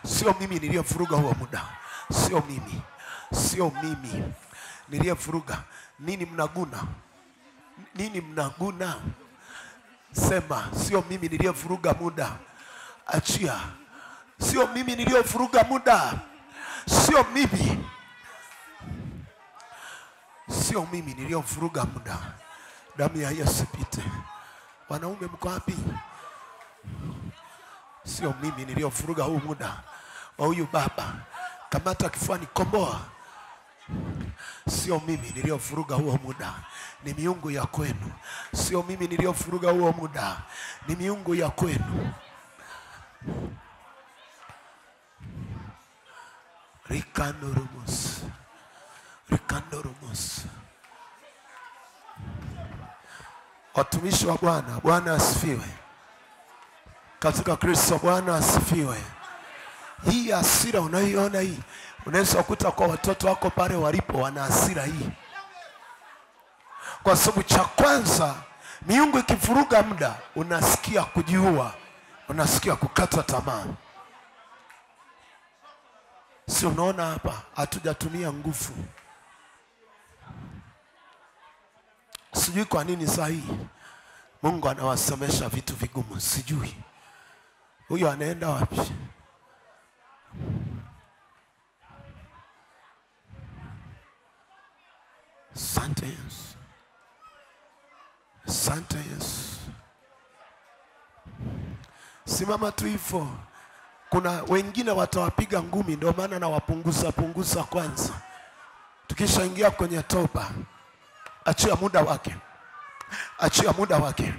Sio mimi niliyovuruga huo muda. Sio mimi. Sio mimi niliyevuruga. Nini mnaguna? Nini mnaguna? Sema sio mimi niliyevuruga muda. Achia. Sio mimi niliyovuruga muda. Sio mimi. Sio mimi niliyovuruga muda. Damu ya Yesu pite. Wanaume mko wapi? Sio mimi niliyovuruga huu muda wa huyu baba. Kamata kifuani, komboa. Sio mimi niliyovuruga huo muda. Ni miungu ya kwenu. Sio mimi niliyovuruga huo muda. Ni miungu ya kwenu. Rikandoromus. Rikandoromus. Watumishi wa Bwana, Bwana asifiwe. Katika Kristo, Bwana asifiwe. Hii hasira unayoiona hii, unaweza kukuta kwa watoto wako pale walipo wana hasira hii. Kwa sababu cha kwanza, miungu ikivuruga muda, unasikia kujiua, unasikia kukata tamaa. Si unaona hapa hatujatumia nguvu. Sijui kwa nini saa hii Mungu anawasemesha vitu vigumu, sijui. Huyo anaenda wapi? Asante Yesu. Asante Yesu. Simama tu hivyo. Kuna wengine watawapiga ngumi, ndio maana nawapunguza kwanza. Tukishaingia kwenye toba, achia muda wake. Achia muda wake.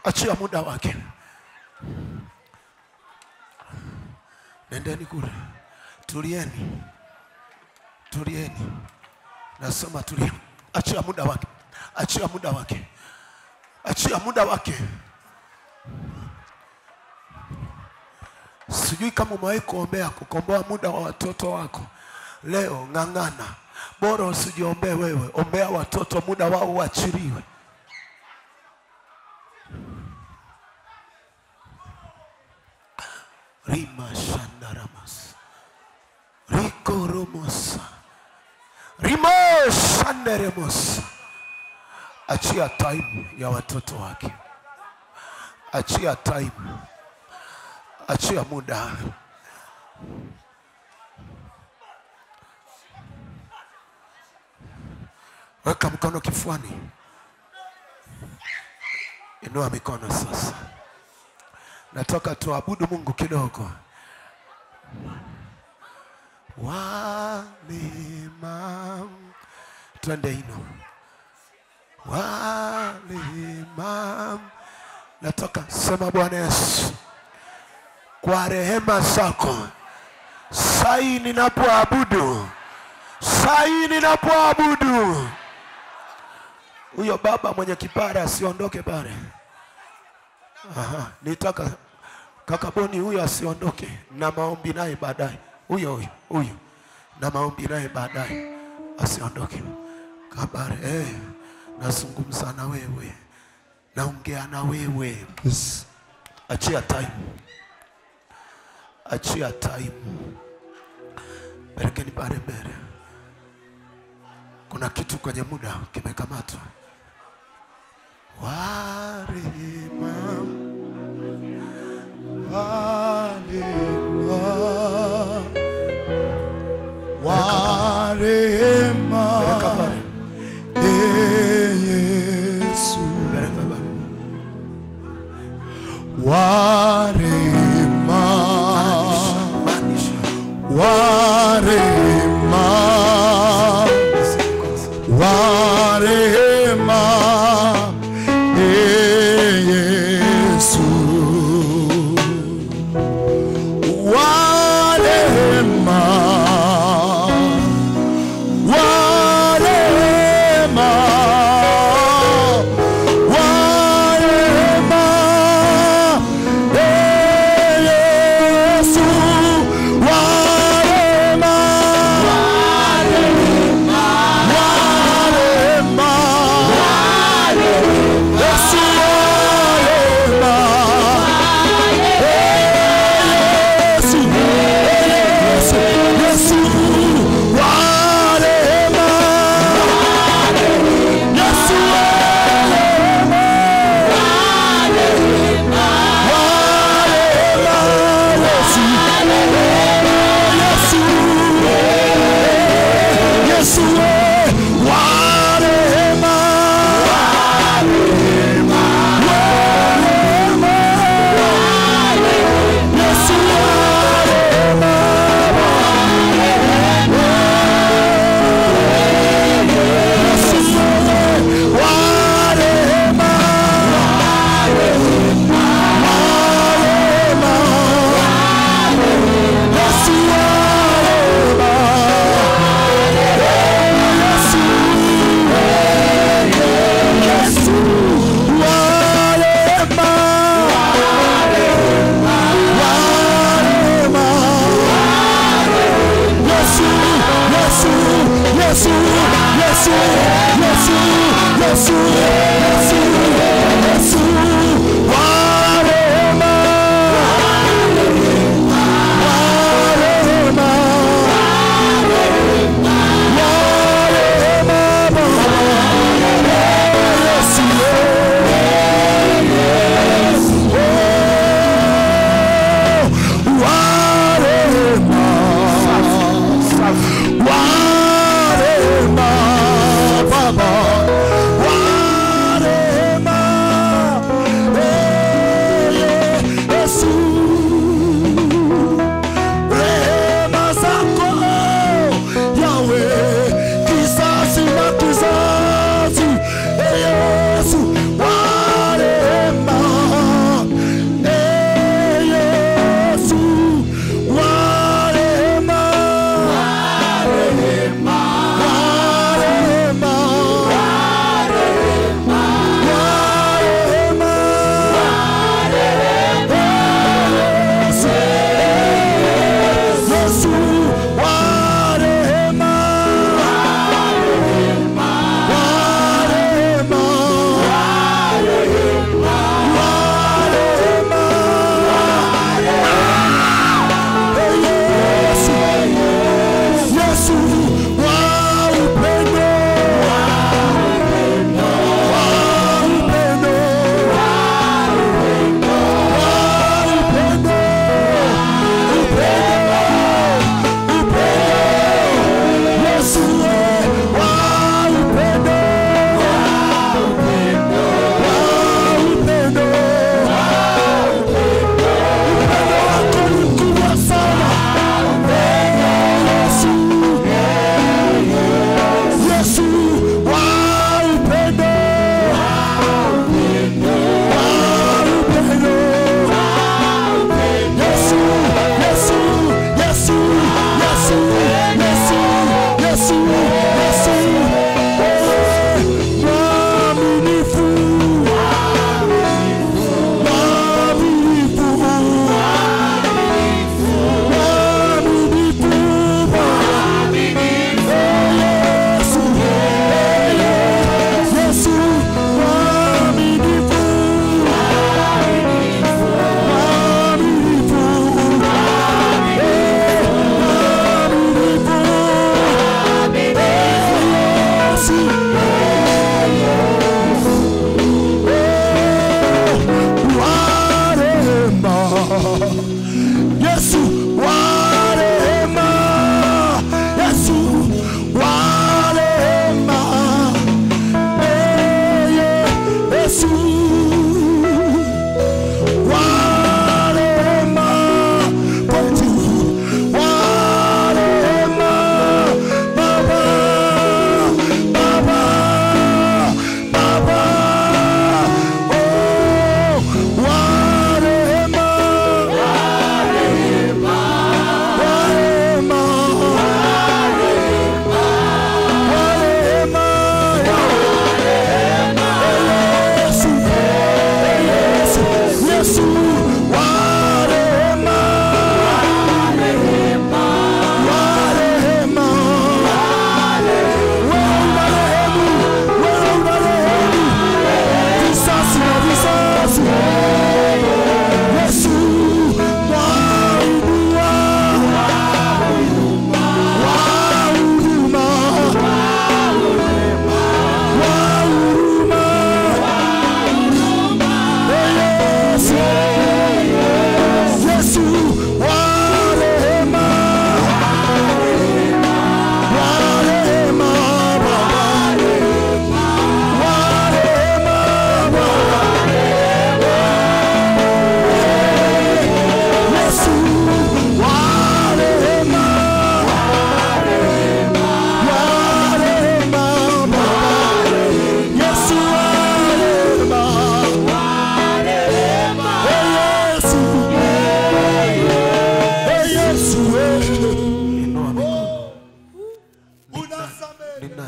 Achia muda wake. Nendeni kule. Tulieni. Tulieni. Nasema tulia. Achia muda wake. Achia muda wake. Achia muda wake. Sijui kama umewahi kuombea kukomboa muda wa watoto wako. Leo ng'ang'ana. Bora usijiombee wewe, ombea watoto muda wao uachiliwe. Rima shandaramas. Riko romosa. Rimo shanderemos. Achia time ya watoto wake. Achia time. Achia muda. Weka mkono kifuani. Inua mikono sasa. Nataka tuabudu Mungu kidogo. Walima. Twende ino. Walima. Nataka sema Bwana Yesu, kwa rehema zako, sai ninapoabudu, sai ninapoabudu. Huyo baba mwenye kipara asiondoke pale. Nitaka kaka Boni huyo asiondoke, na maombi naye baadaye. Huyo na maombi naye baadaye, asiondoke. Kabare, nazungumza na wewe. Naongea na wewe. Yes. Achia time. Achia time. Berekeni pale mbele. Kuna kitu kwenye muda kimekamatwa. Warima. Warima. Warima. Bereka pale. Yesu. Bereka pale. Warima. Warima. Warema Yesu. Warema. Warema. Warema Yesu. Warema. Baba,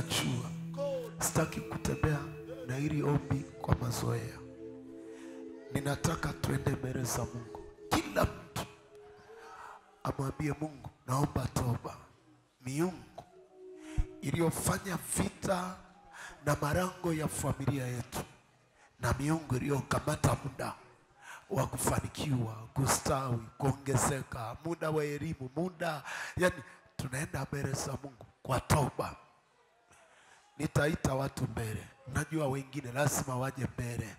ninajua sitaki kutembea na hili ombi kwa mazoea. Ninataka tuende mbele za Mungu. Kila mtu amwambie Mungu, naomba toba. Miungu iliyofanya vita na marango ya familia yetu, na miungu iliyokamata muda wa kufanikiwa, kustawi, kuongezeka, muda wa elimu, muda, yani tunaenda mbele za Mungu kwa toba. Nitaita watu mbele. Najua wengine lazima waje mbele,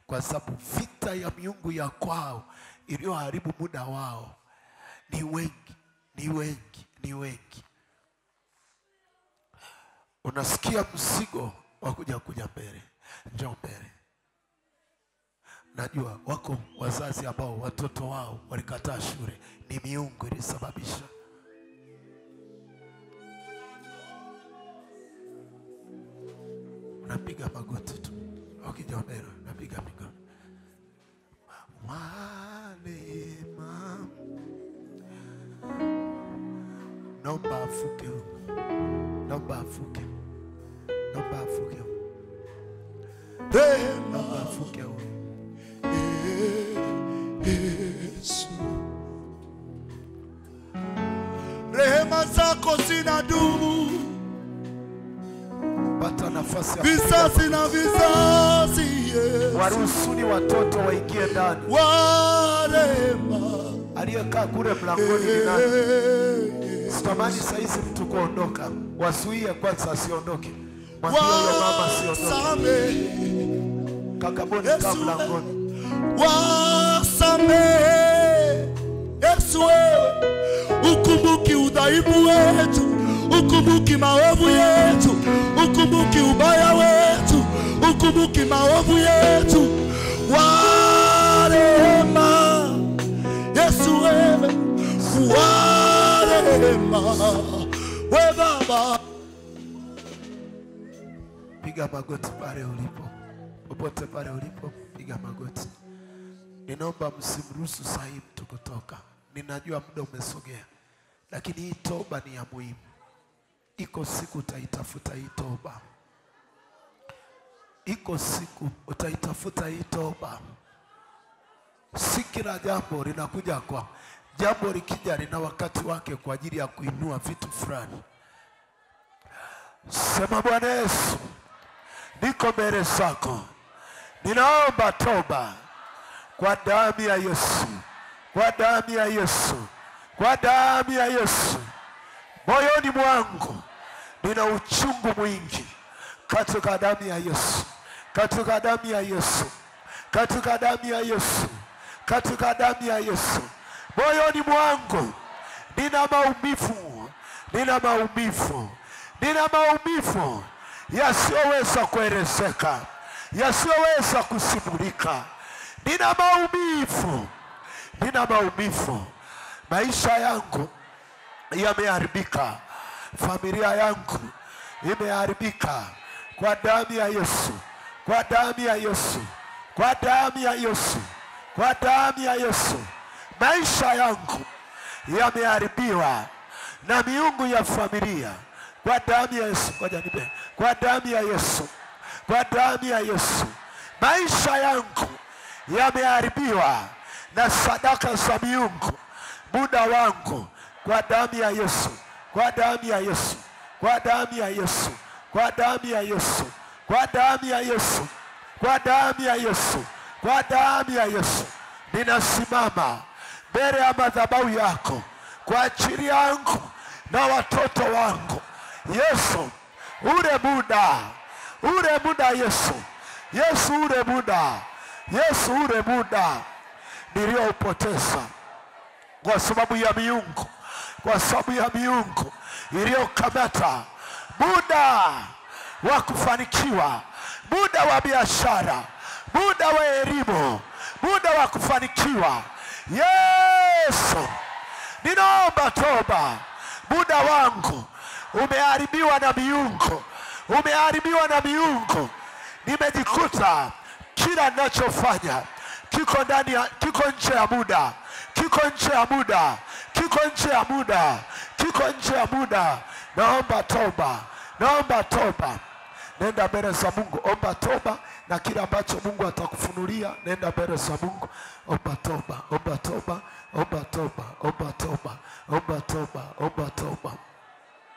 kwa sababu vita ya miungu ya kwao iliyoharibu muda wao ni wengi, ni wengi, ni wengi. Unasikia mzigo wa kuja mbele, njoo mbele. Najua wako wazazi ambao watoto wao walikataa shule, ni miungu ilisababisha. Napiga magoti tu. Ukija mbele, napiga mikono. Walema. Naomba afuke. Naomba afuke. Naomba afuke. Naomba afuke. Yesu, rehema zako zinadumu pata nafasi ya vizazi na vizazi. Yesu, waruhusuni watoto waingie ndani. Warema aliyekaa kule mlangoni ni nani? Sitamani saizi mtu kuondoka. Wasuie kwanza asiondoke. Mwambie huyo mama asiondoke. Kakaboni kaa mlangoni. Wasamehe Yesu, wewe ukumbuki udhaifu wetu, ukumbuki maovu yetu, ukumbuki ubaya wetu, ukumbuki maovu yetu. Warema Yesu, wewe warema, we Baba. Piga magoti pale ulipo, popote pale ulipo, piga magoti. Ninaomba msimruhusu sahihi mtu kutoka. Ninajua muda umesogea, lakini hii toba ni ya muhimu. Iko siku utaitafuta hii toba. Iko siku utaitafuta hii toba. Si kila jambo linakuja kwa jambo, likija lina wakati wake kwa ajili ya kuinua vitu fulani. Sema, Bwana Yesu, niko mbele zako. Ninaomba toba kwa damu ya Yesu. Kwa damu ya Yesu. Kwa damu ya Yesu. Moyoni mwangu nina uchungu mwingi. Katika damu ya Yesu. Katika damu ya Yesu. Katika damu ya Yesu. Katika damu ya Yesu. Moyoni mwangu nina maumivu. Nina maumivu. Nina maumivu yasiyoweza kuelezeka, yasiyoweza kusimulika. Nina maumivu. Nina maumivu. Maisha yangu yameharibika. Familia yangu imeharibika. Kwa damu ya Yesu. Kwa damu ya Yesu. Kwa damu ya Yesu. Kwa damu ya Yesu. Maisha yangu yameharibiwa na miungu ya familia. Kwa damu ya Yesu. Kwa damu ya Yesu. Kwa damu ya Yesu. Maisha yangu yameharibiwa na sadaka za miungu. Muda wangu kwa damu ya Yesu. Kwa damu ya Yesu. Kwa damu ya Yesu. Kwa damu ya Yesu. Kwa damu ya Yesu. Kwa damu ya Yesu. Kwa damu ya Yesu. Ninasimama mbele ya madhabahu yako kwa ajili yangu na watoto wangu. Yesu, ule muda. Ule muda Yesu. Yesu, ule muda. Yesu, ule muda nilioupoteza kwa sababu ya miungu. Kwa sababu ya miungu iliyokamata muda wa kufanikiwa, muda wa biashara, muda wa elimu, muda wa kufanikiwa. Yesu, ninaomba toba. Muda wangu umeharibiwa na miungu. Umeharibiwa na miungu. Nimejikuta kila ninachofanya kiko ndani ya, kiko nje ya muda. Kiko nje ya muda. Kiko nje ya muda. Kiko nje ya muda. Naomba toba. naomba toba. Nenda mbele za Mungu, omba toba, na kila ambacho Mungu atakufunulia, nenda mbele za Mungu, omba toba, omba toba, omba toba, omba toba, omba toba, omba toba.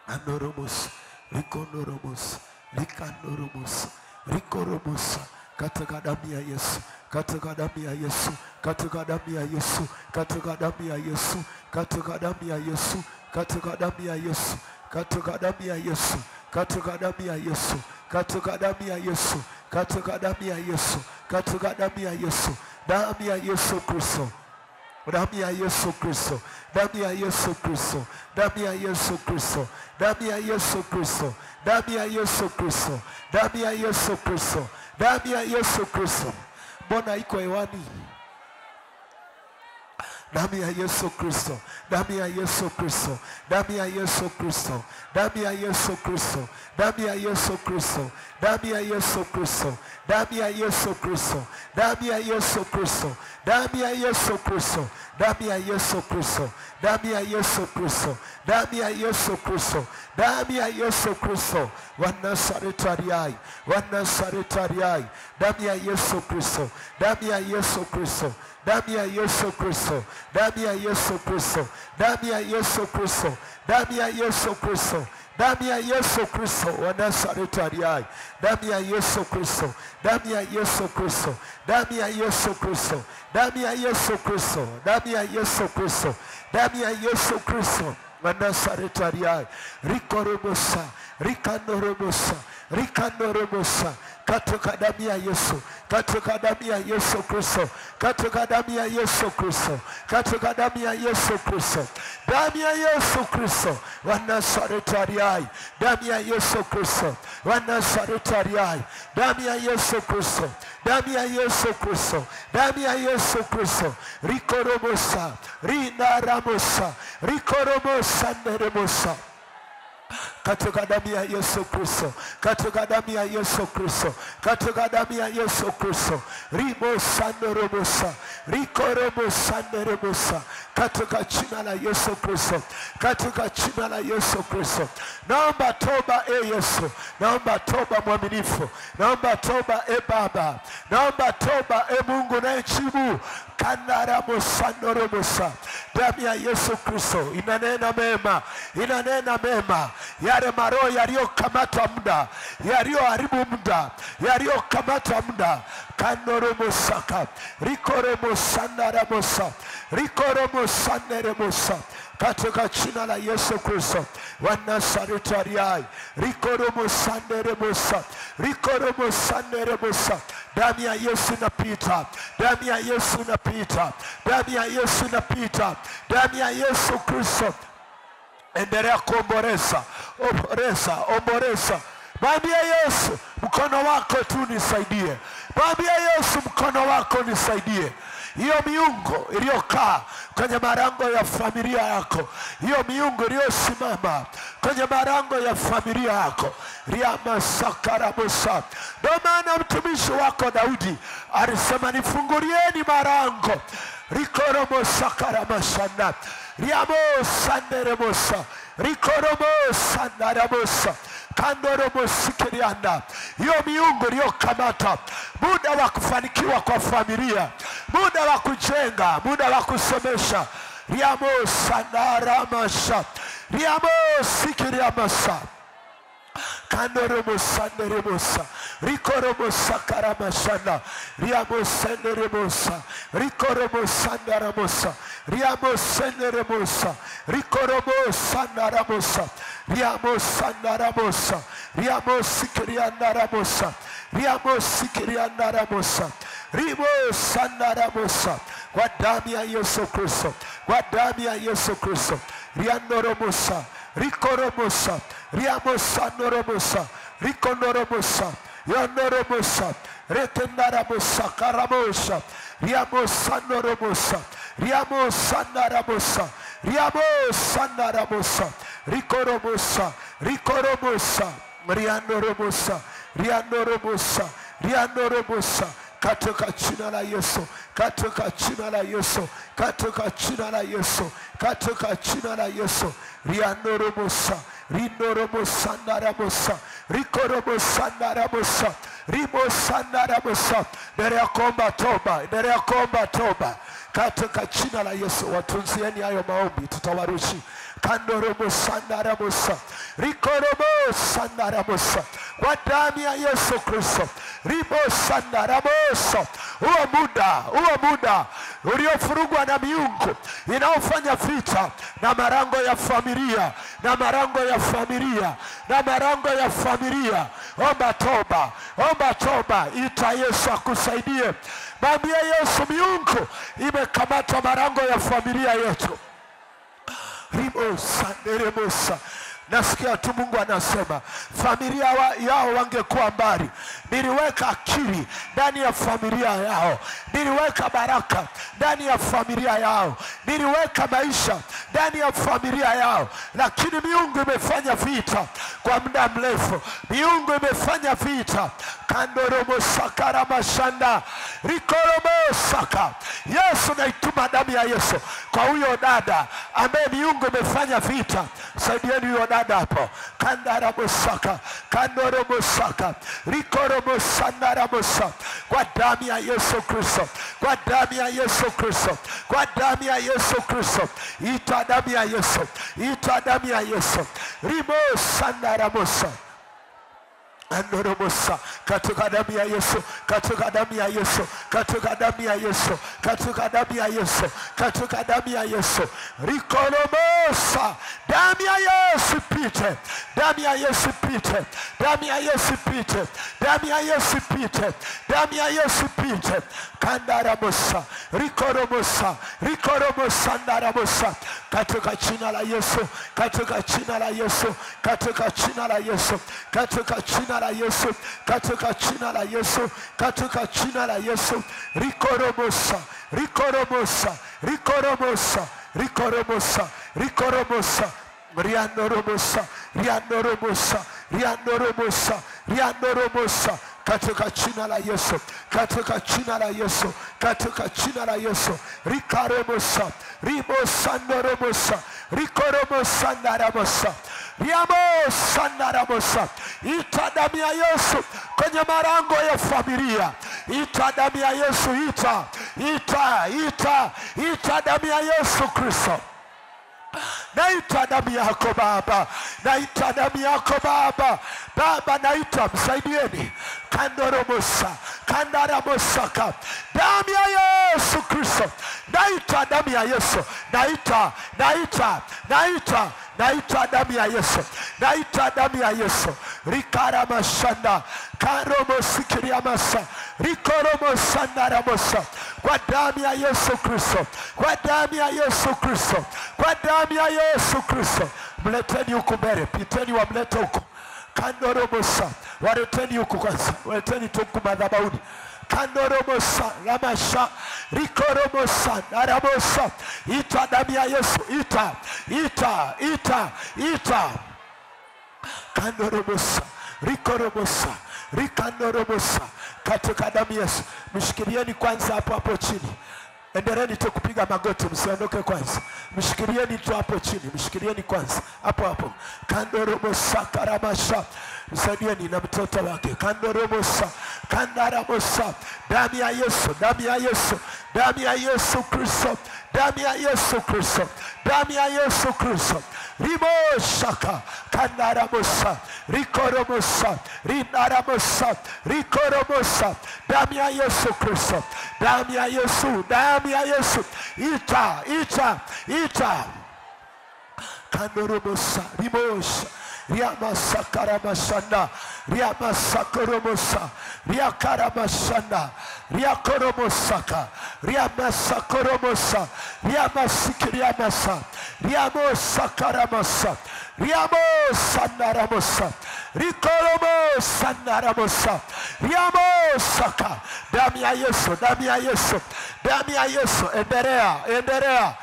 Anoromus, likondoromus, likandoromus, likoromus, katika damu ya Yesu, katika damu ya Yesu, katika damu ya Yesu, katika damu ya Yesu, katika damu ya Yesu, katika damu ya Yesu, katika damu ya Yesu, katika damu ya Yesu, katika damu ya Yesu, katika damu ya Yesu, katika damu ya Yesu, damu ya Yesu Kristo, damu ya Yesu Kristo, damu ya Yesu Kristo, damu ya Yesu Kristo, damu ya Yesu Kristo, damu ya Yesu Kristo, damu ya Yesu Kristo, damu ya Yesu Kristo. Mbona iko hewani? Damu ya Yesu Kristo, damu ya Yesu Kristo, damu ya Yesu Kristo, damu ya Yesu Kristo, damu ya Yesu Kristo, damu ya Yesu Kristo, damu ya Yesu Kristo, damu ya Yesu Kristo, damu ya Yesu Kristo, damu ya Yesu Kristo, damu ya Yesu Kristo, damu ya Yesu Kristo, damu ya Yesu Kristo, wa Nazareti aliye, wa Nazareti aliye, damu ya Yesu Kristo, damu ya Yesu Kristo, damu ya Yesu Kristo, damu ya Yesu Kristo, damu ya Yesu Kristo, damu ya Yesu Kristo, damu ya Yesu Kristo, wa Nazareti aliye, damu ya Yesu Kristo, damu ya Yesu Kristo, damu ya Yesu Kristo, damu ya Yesu Kristo, damu ya Yesu Kristo, damu ya Yesu Kristo, wa Nazareti aliye, rikorobosa, rikandorobosa, rikandorobosa, katika damu ya Yesu, katika damu ya Yesu Kristo, katika damu ya Yesu Kristo, katika damu ya Yesu Kristo, damu ya Yesu Kristo, wa Nazareti aliye, damu ya Yesu Kristo, wa Nazareti aliye, damu ya Yesu Kristo, damu ya Yesu Kristo, damu ya Yesu Kristo, rikorobosa, rinaramosa, rikorobosa, neremosa, katika damu ya Yesu Kristo, katika damu ya Yesu Kristo, katika damu ya Yesu Kristo, rimosa norobosa, rikorobosa nerobosa, katika jina la Yesu Kristo, katika jina la Yesu Kristo. Naomba toba Yesu, naomba toba mwaminifu, naomba toba Baba, naomba toba Mungu unayejibu, kanaramosa norobosa. Damu ya Yesu Kristo inanena mema, inanena mema. Yale maroho yaliyokamata muda, yaliyoharibu muda, yaliyokamata muda, kanoromosaka, rikoromosandaramosa, rikoromosanderemosa, katika jina la Yesu Kristo, wa Nazareti aliye, rikoromosanderemosa, rikoromosanderemosa. Damu ya Yesu inapita, damu ya Yesu inapita, damu ya Yesu inapita, damu ya Yesu Kristo. Endelea kuomboleza, omboleza, omboleza. Mwambie Yesu, mkono wako tu nisaidie. Mwambie Yesu, mkono wako nisaidie. Hiyo miungu iliyokaa kwenye malango ya familia yako, hiyo miungu iliyosimama kwenye malango ya familia yako, riama sakarabosa. Ndio maana mtumishi wako Daudi alisema, nifungulieni malango, rikoromo sakaramasana, riamo sanderemosa, rikoromo sandaramosa, kandoromo sikirianda. Hiyo miungu iliyokamata muda wa kufanikiwa kwa familia, muda wa kujenga, muda wa kusomesha, riamo sandaramasha, riamo sikiriamasa, kandoromo sanderemosa, rikoromo sakaramashana, riamo senderemosa, rikoromo sandaramosa, riamo senderemosa, rikoromo sandaramosa, riamo sandaramosa, riamo sikiriandaramosa, riamo sikiriandaramosa, rimo sandaramosa. Kwa damu ya Yesu Kristo, kwa damu ya Yesu Kristo, riandoromosa, rikoromosa, riamo sandoromosa, rikondoromosa, yandoromosa, retendaramosa, karamosa, riamo sandoromosa, riamo sandaramosa, riamo sandaramosa, rikoromosa, rikoromosa, riandoromosa, riandoromosa, riandoromosa, katika jina la Yesu, katika jina la Yesu, katika jina la Yesu, katika jina la Yesu, riandoromosa, Rindorobo Sandarabosa, Rikorobo Sandarabosa, Ribo Sandarabosa. Endelea kuomba toba, endelea kuomba toba katika jina la Yesu. Watunzieni hayo maombi, tutawarushi. Kandorobo Sandarabosa, Rikorobo Sandarabosa, kwa damu ya Yesu Kristo. Ribo Sandarabosa. Huo muda uliofurugwa na miungu inaofanya vita na marango ya familia, na marango ya familia, na marango ya familia. Omba toba, omba toba. Ita Yesu akusaidie. Mwambie Yesu, miungu imekamata marango ya familia yetu. Ribosa, nerebosa. Nasikia tu Mungu anasema familia yao wangekuwa mbali. Niliweka akili ndani ya familia yao, niliweka baraka ndani ya familia yao, niliweka maisha ndani ya familia yao, lakini miungu imefanya vita kwa muda mrefu. Miungu imefanya vita. Kandorobo sakara mashanda, rikorobo saka. Yesu, naituma damu ya Yesu kwa huyo dada ambaye miungu imefanya vita. Saidieni huyo dada hapo. Kandarabo saka, kandorobo saka, rikorobo sandarabo saka. Kwa damu ya Yesu Kristo, kwa damu ya Yesu Kristo, kwa damu ya Yesu Kristo. Ita damu ya Yesu, ita damu ya Yesu. Ribo sandarabo saka. Andorobosa, katika damu ya Yesu, katika damu ya Yesu, katika damu ya Yesu, katika damu ya Yesu, katika damu ya Yesu. Rikorobosa, damu ya Yesu pite, damu ya Yesu pite, damu ya Yesu pite, damu ya Yesu pite, damu ya Yesu pite. Kandarabosa, rikorobosa, rikorobosa ndarabosa. Katika jina la Yesu, katika jina la Yesu, katika jina la Yesu, katika jina la Yesu, katika jina la Yesu, katika jina la Yesu. Rikorobosa, rikorobosa, rikorobosa, rikorobosa, rikorobosa. Riandorobosa, riandorobosa, riandorobosa, riandorobosa. Katika jina la Yesu, katika jina la Yesu, katika jina la Yesu. Rikarobosa, ribosandorobosa, rikorobosa ndarabosa, riabosandarabosa. Ita damu ya Yesu kwenye marango ya familia. Ita damu ya Yesu, ita, ita, ita, ita damu ya Yesu Kristo. Naita damu yako Baba, naita damu yako Baba. Baba, naita, msaidieni. Kandorobosa, kandarabosaka. Damu ya Yesu Kristo. Naita damu ya Yesu. Naita, naita, naita, naita damu ya Yesu. Naita damu ya Yesu. Rikara mashanda, karobo sikiria masa, rikorobo sandarabosa. Kwa damu ya Yesu Kristo, kwa damu ya Yesu Kristo, kwa damu ya Yesu Kristo. Mleteni huku mbele, piteni wamlete huku. Kandorobosa, waleteni huku kwanza, waleteni huku madhabahuni. Kandorobosa, ramasha, rikorobosa, narabosa. Ita damu ya Yesu, ita, ita, ita, ita. Kandorobosa, rikorobosa, rikandorobosa. Katika damu ya Yesu. Mshikilieni kwanza hapo hapo chini. Endeleni tu kupiga magoti, msiondoke kwanza. Mshikilieni tu hapo chini, mshikilieni kwanza hapo hapo. Kandorobosa, karamasha. Msaidieni na mtoto wake. Kandorobosa, kandarabosa. Damu ya Yesu, damu ya Yesu, damu ya Yesu Kristo, damu ya Yesu Kristo, damu ya Yesu Kristo. Riboshaka, kandarabosa, rikorobosa, rinarabosa, rikorobosa. Damu ya Yesu Kristo, damu ya Yesu, damu ya Yesu. Ita, ita, ita. Kandorobosa, ribosha. Riamasakaramashanda, riamasakoromosa, riakaramashanda, riakoromosaka, riamasakoromosa, riamasikiriamasa, riamosakaramasa, riamosandaramosa, rikoromosandaramosa, riamosaka. Damu ya Yesu, damu ya Yesu, damu ya Yesu. Endelea, endelea,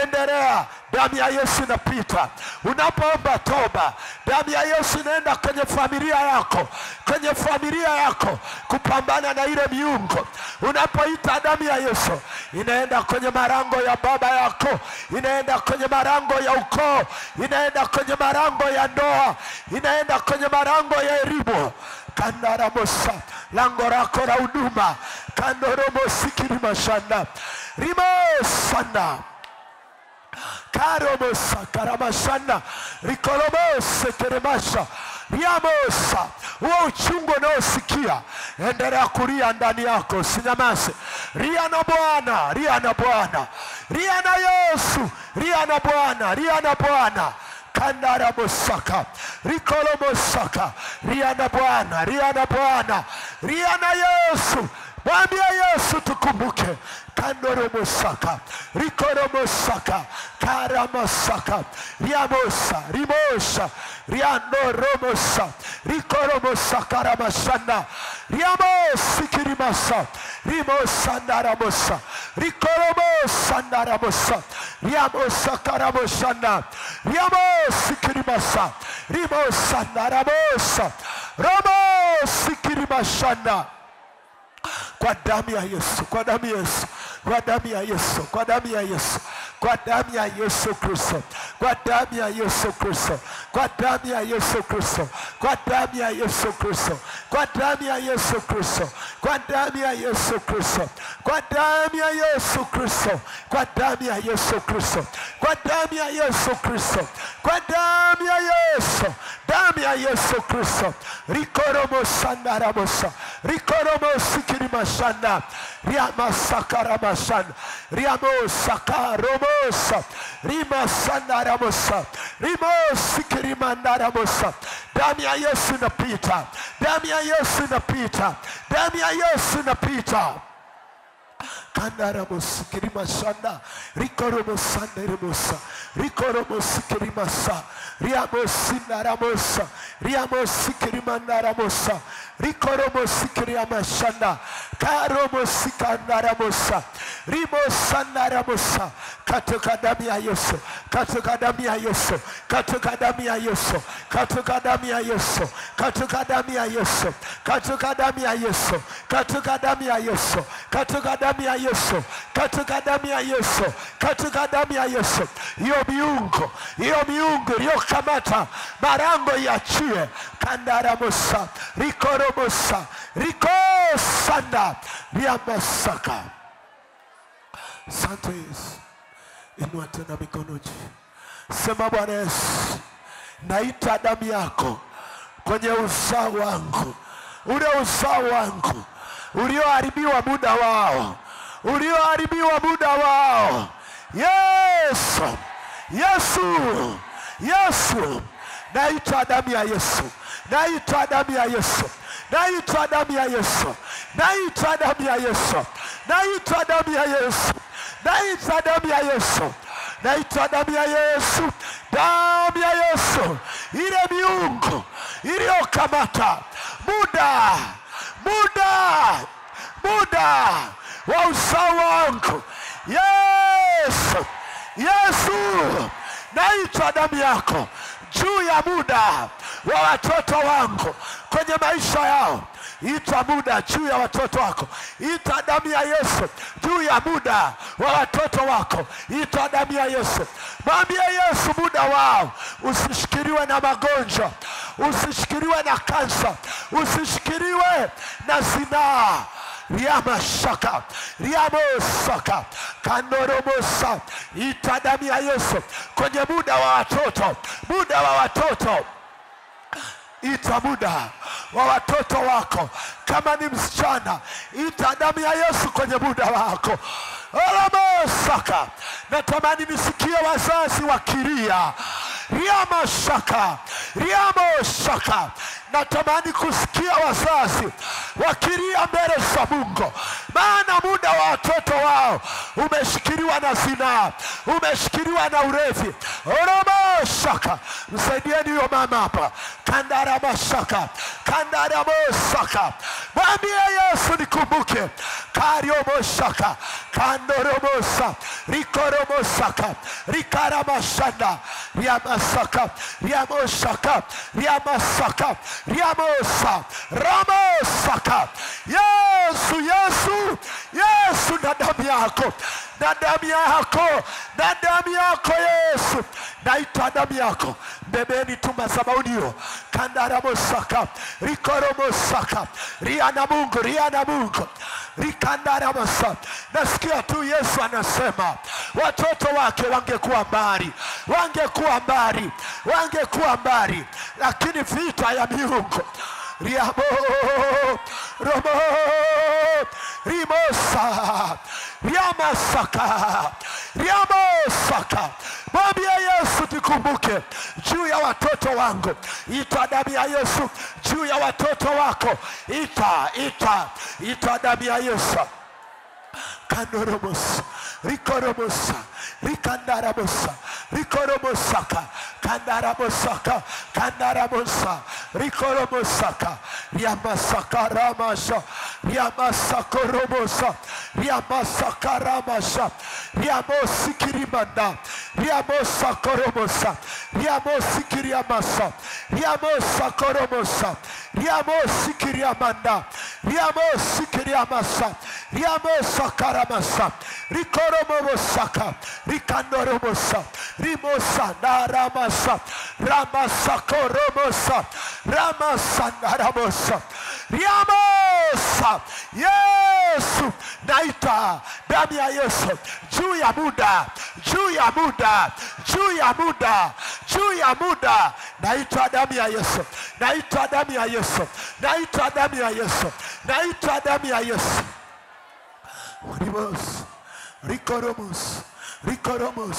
endelea. damu ya Yesu inapita. Unapoomba toba, damu ya Yesu inaenda kwenye familia yako, kwenye familia yako kupambana na ile miungu. Unapoita damu ya Yesu, inaenda kwenye marango ya baba yako, inaenda kwenye marango ya ukoo, inaenda kwenye marango ya ndoa, inaenda kwenye marango ya elimu. Kandaramosa, lango lako la huduma. Kandoromo sikiri mashanda rimosana karomosa karamashana rikolomose keremasha riamosa. Uo uchungu unaosikia, endelea kulia ndani yako, sinyamase. Ria na Bwana, ria na Bwana, ria na Yesu, ria na Bwana, ria na Bwana. Kandara mosaka rikolo mosaka, ria na Bwana, ria na Bwana, ria na Yesu. Mwambie Yesu tukumbuke. Kandoro mosaka rikolo mosaka karamasaka riamosa rimosha riano romosa rikolo mosaka ramashana riamosi kirimasa rimosa naramosa rikolo mosa naramosa riamosa karamoshana riamosi kirimasa rimosa naramosa ramosi kirimashana. Kwa damu ya Yesu, kwa damu ya Yesu, kwa damu ya Yesu, kwa damu ya Yesu, kwa damu ya Yesu Kristo, kwa damu ya Yesu Kristo, kwa damu ya Yesu Kristo, kwa damu ya Yesu Kristo, kwa damu ya Yesu Kristo, kwa damu ya Yesu Kristo, kwa damu ya Yesu Kristo, kwa damu ya Yesu Kristo, kwa damu ya Yesu Kristo, kwa damu ya Yesu, damu ya Yesu Kristo. Rikoromo sandaramosa, rikoromo sikirimashana, riamasakaramashana, riamosakaromosa, rimasandaramosa, rimosikirimandaramosa. Damu ya Yesu inapita, damu ya Yesu inapita, damu ya Yesu inapita. Kandaramos kirimashanda rikoromos sanderemosa rikoromos kirimasa riamos naramosa riamos kirimandaramosa rikoromos kirimashanda karomos kandaramosa rimosandaramosa. Katika damu ya Yesu, katika damu ya Yesu, katika damu ya Yesu, katika damu ya Yesu, katika damu ya Yesu, katika damu ya Yesu, katika damu ya Yesu, katika damu ya Yesu, katika damu ya Yesu, katika damu ya Yesu. Hiyo miungu iliyokamata marango iachie. Kandaramosa rikoromosa rikosanda riamasaka. Asante Yesu. Inua tena mikono juu. Sema, Bwana Yesu, naita damu yako kwenye uzao wangu, ule uzao wangu ulioharibiwa muda wao, ulioharibiwa muda wao. Yesu, Yesu, Yesu, naita damu ya Yesu, naita damu ya Yesu, naita damu ya Yesu, naita damu ya Yesu, naita damu ya Yesu, naita damu ya Yesu, naita damu ya Yesu, damu ya Yesu. Ile miungu iliyokamata muda wa uzao wangu, Yesu, Yesu, naita damu yako juu ya muda wa watoto wangu kwenye maisha yao. Ita muda juu ya watoto wako. Ita damu ya Yesu juu ya muda wa watoto wako. Ita damu ya Yesu. Mwambie Yesu muda wao usishikiliwe na magonjwa, usishikiliwe na kansa, usishikiliwe na zinaa. Riamashaka, riamosaka, kandoromosa. Ita damu ya Yesu kwenye muda wa watoto, muda wa watoto. Ita muda wa watoto wako. Kama ni msichana, ita damu ya Yesu kwenye muda wako. Olamosaka. Natamani nisikie wazazi wakilia. Riamashaka, riamoshaka. Natamani kusikia wazazi wakilia mbele za Mungu, maana muda wa watoto wao umeshikiliwa na zinaa, umeshikiliwa na ulevi. Oromo Moshaka. Msaidieni huyo mama hapa. Kandara mashaka. Kandara mosaka. Mwambie Yesu nikumbuke. Kario moshaka. Kandoro mosa. Rikoro mosaka. Rikara mashanda. Riamasaka. Riamoshaka. Riamasaka. Riamosa. Ramosaka. Yesu, Yesu, Yesu, na damu yako, na damu yako, na damu yako Yesu, naita damu yako. Bebeni tu madhabahuni. Kandara mosaka. Rikoro mosaka. Riana Mungu, riana Mungu. Rikandara mosaka. Nasikia tu Yesu anasema watoto wake wangekuwa mbali, wangekuwa mbali, wangekuwa mbali, lakini vita ya miungu Riamo Romo Rimosa Riamasaka Riamosaka. Mwambie Yesu nikumbuke juu ya watoto wangu. Ita damu ya Yesu juu ya watoto wako. Ita damu ya Yesu. Kandoromosa Rikoromosa Rikandaramosa Rikoromosaka Kandaramosaka Kandaramosa Rikoromosaka Riamasaka Ramasha Riamasaka Romosa Riamasaka Ramasha Riamosikirimanda Riamosaka Romosa Riamosikiriamasa Riamosaka Romosa Riamosikiriamanda Riamosikiriamasa Riamosaka Ramasa Rikoromosaka Rikandoromosa Rimosa Naramasa Ramasako Romosa Ramasa Naramosa Riamosa. Yesu, naita damu ya Yesu juu ya muda, juu ya muda, juu ya muda, juu ya muda. Naita damu ya Yesu, naita damu ya Yesu, naita damu ya Yesu, naita damu ya Yesu. Rimos, Rikoromos, Rikoromos,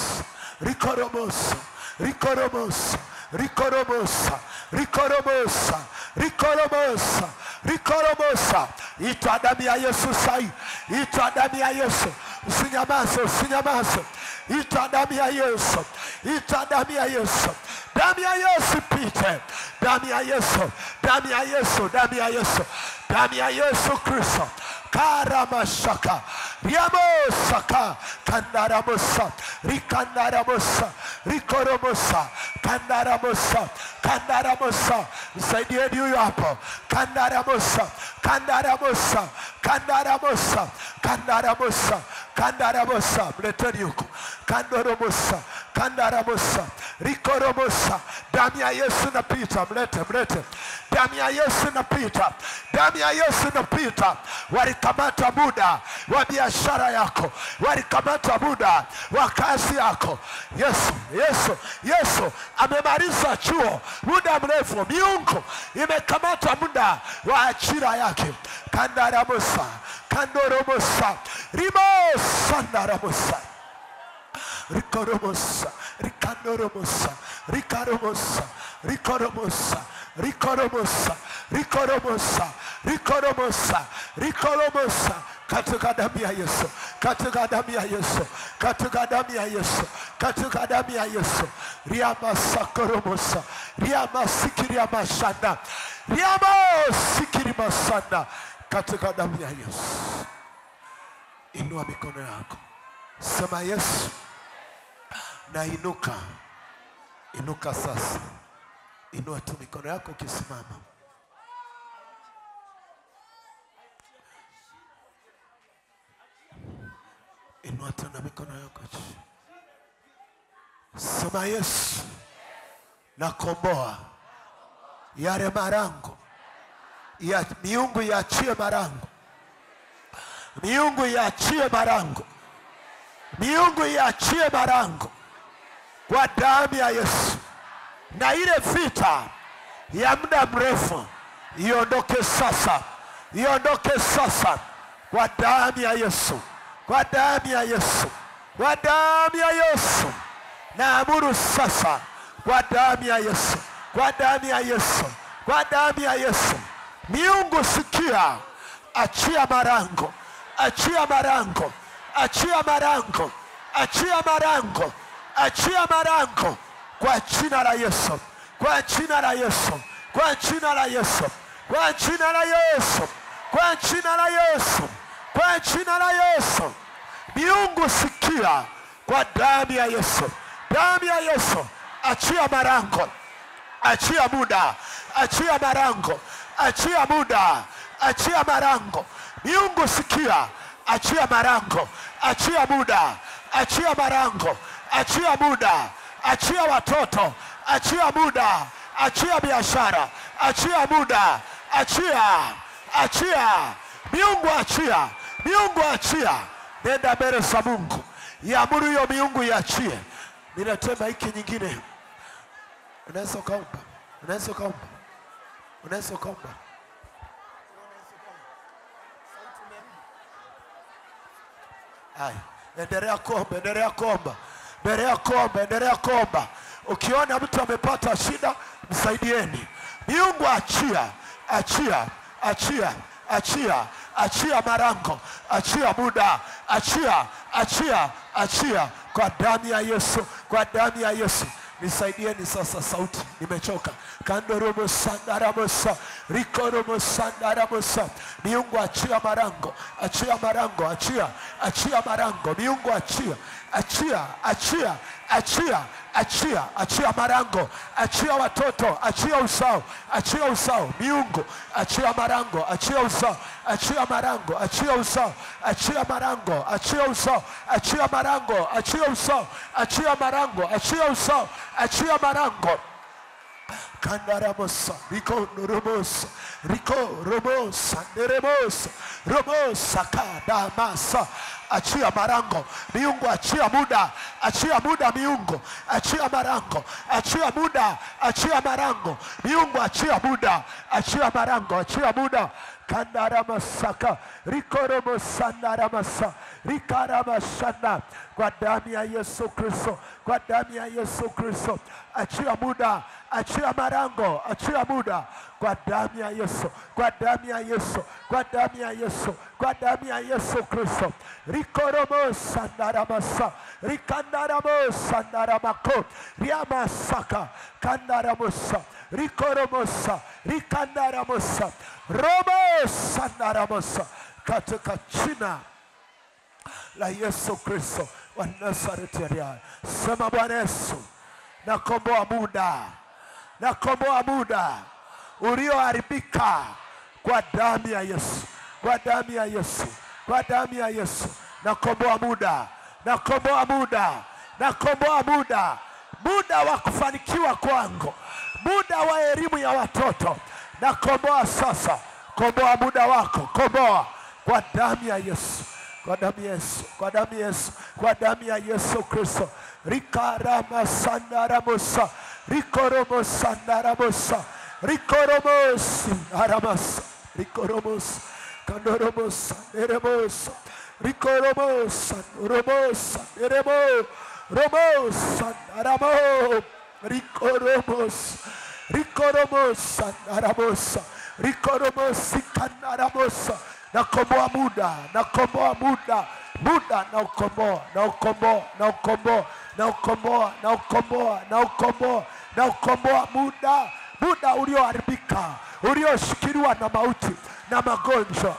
Rikoromos, Rikoromos, Rikoromosa, Rikoromosa, Rikoromosa, Rikoromosa. Ita damu ya Yesu sai, ita damu ya Yesu. Usinyamaze, usinyamaze. Ita damu ya Yesu, ita damu ya Yesu. Damu ya Yesu pite, damu ya Yesu, damu ya Yesu, damu ya Yesu, damu ya Yesu Kristo. Karamashaka Riamosaka Kandaramosa Rikandaramosa Rikoromosa Kandaramosa Kandaramosa. Msaidieni huyo hapo. Kandaramosa Kandaramosa Kandaramosa Kandaramosa Kandaramosa. Mleteni huko. Kandoromosa Kandaramosa Rikoromosa. Damu ya Yesu napita. Mlete, mlete. Damu ya Yesu napita, damu ya Yesu napita. Walikamata muda wa biashara yako, walikamata muda wa kazi yako. Yesu, Yesu, Yesu amemaliza chuo muda mrefu. Miungu imekamata muda wa ajira yake. Kandaramosa, Kandoromosa, Rimosa, Naramosa, Rikoromosa, Rikandoromosa, Rikaromosa, Rikoromosa, Rikoromosa, Rikoromosa, Rikoromosa, Rikoromosa. Katika damu ya Yesu, katika damu ya Yesu, katika damu ya Yesu, katika damu ya Yesu. Riamasakoromosa, Riamasikirimashanda, Riamasikirimashanda, katika damu ya Yesu. Inua mikono yako, sema Yesu, na inuka. Inuka sasa. Inua tu mikono yako ukisimama. Inua tu na mikono yako. Sema Yesu, nakomboa yale marango ya miungu, yaachie marango. Miungu yaachie marango. Miungu yaachie marango kwa damu ya Yesu. Na ile vita ya muda mrefu iondoke sasa, iondoke sasa kwa damu ya Yesu, kwa damu ya Yesu, kwa damu ya Yesu. Naamuru sasa kwa damu ya Yesu, kwa damu ya Yesu, kwa damu ya Yesu. Miungu sikia, achia marango, achia marango, achia marango, achia marango, achia marango kwa jina la Yesu, kwa jina la Yesu, kwa jina la Yesu, kwa jina la Yesu, kwa jina la Yesu, kwa jina la Yesu. Miungu sikia, kwa damu ya Yesu, damu ya Yesu. Achia marango, achia muda, achia marango, achia muda, achia marango. Miungu sikia, achia marango, achia muda, achia marango, achia muda, achia watoto, achia muda, achia biashara, achia muda, achia. Miungu achia, miungu achia. Nenda mbele za Mungu, yaamuru hiyo miungu iachie. Ninatema hiki nyingine. Unaweza kaomba, unaweza kaomba, unaweza kaomba. Hai, endelea kuomba, endelea kuomba, endelea kuomba, endelea kuomba. Ukiona mtu amepata shida, msaidieni. Miungu achia, achia, achia, achia, achia marango, achia muda, achia, achia, achia kwa damu ya Yesu, kwa damu ya Yesu. Nisaidieni sasa, sauti nimechoka. Kandoromo sandaramosa, rikoromo sandaramosa. Miungu achia marango, achia marango, achia, achia marango. Miungu achia, achia, achia, achia, achia, achia marango, achia watoto, achia usao, achia usao. Miungu achia marango, achia usao, achia marango, achia usao, achia marango, achia usao, achia marango, achia usao, achia marango, achia usao, achia marango. Kandaramosa, riko noromosa, riko romosa, neremosa, romosa kadamasa. Achia marango, miungu achia muda, achia muda miungu, achia marango, achia muda, achia marango, miungu achia muda, achia marango, achia muda. Kandaramasaka, rikoromosandaramasa, rikaramasana. Kwa damu ya Yesu Kristo, kwa damu ya Yesu Kristo, achia muda, achia marango, achia muda. Kwa damu ya Yesu, kwa damu ya Yesu, kwa damu ya Yesu, kwa damu ya Yesu Kristo. Rikoromosandaramasa, rikandaramosandaramako, riamasaka, kandaramosa, rikoromosa, rikandaramosa, romosandaramasa. Katika jina la Yesu Kristo wa Nazareti aliye. Sema, Bwana Yesu, nakomboa muda, nakomboa muda ulioharibika kwa damu ya Yesu, kwa damu ya Yesu, kwa damu ya Yesu. Nakomboa muda, nakomboa muda, nakomboa muda, muda wa kufanikiwa kwangu, muda wa elimu ya watoto. Nakomboa sasa, komboa muda wako, komboa kwa damu ya Yesu, kwa damu ya Yesu, kwa damu ya Yesu, kwa damu ya Yesu Kristo. Rikaramasanaramosa, rikoromosanaramosa, rikoromosi aramasa, rikoromosa, kandoromosa, neremosa, rikoromosa, romosa, neremo, romosa, aramo, rikoromosa, rikoromosa, aramosa, rikoromosi, kanaramosa. Nakomboa muda, nakomboa muda, muda na ukomboa, na ukomboa, na ukomboa, na ukomboa, na ukomboa, na ukomboa, na ukomboa muda, muda ulioharibika, ulioshikiliwa na mauti na magonjwa.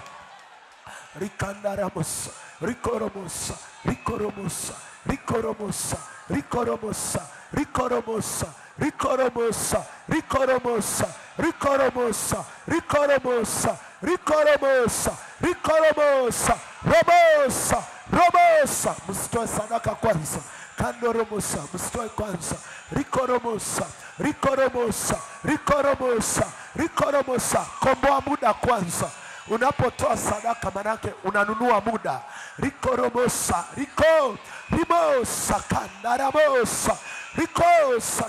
Rikandaramosa, rikoromosa, rikoromosa, rikoromosa, rikoromosa, rikoromosa, rikoromosa, rikoromosa, rikoromosa, rikoromosa, rikoromosa, rikoromosa, romosa, romosa. Msitoe sadaka kwanza. Kandoromosa, msitoe kwanza. Rikoromosa, rikoromosa, rikoromosa, rikoromosa. Komboa muda kwanza. Unapotoa sadaka manake unanunua muda. Rikoromosa, riko, rimosa, kandaramosa, rikosa,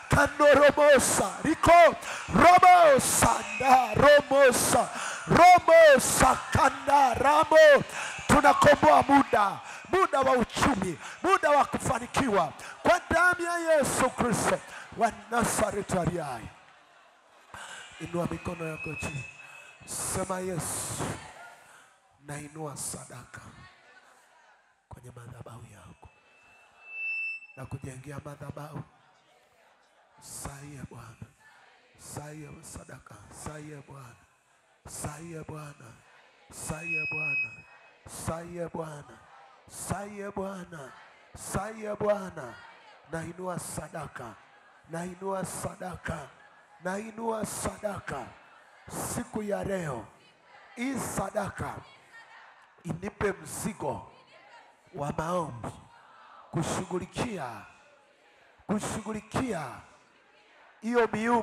kandoromosa, riko, romosa, romosa, romosa, kandaramo. Tunakomboa muda, muda wa uchumi, muda wa kufanikiwa kwa damu ya Yesu Kristo wa Nazareti aliye hai. Inua mikono yako chini. Sema, Yesu, nainua sadaka kwenye madhabahu yako, na kujengea madhabahu Sahihi Bwana. Sahihi sadaka. Sahihi Bwana. Sahihi Bwana. Sahihi Bwana. Sahihi Bwana. Sahihi Bwana. Sahihi Bwana. Nainua sadaka. Nainua sadaka. Nainua sadaka. Siku ya leo hii sadaka inipe mzigo wa maombi kushughulikia hiyo miungu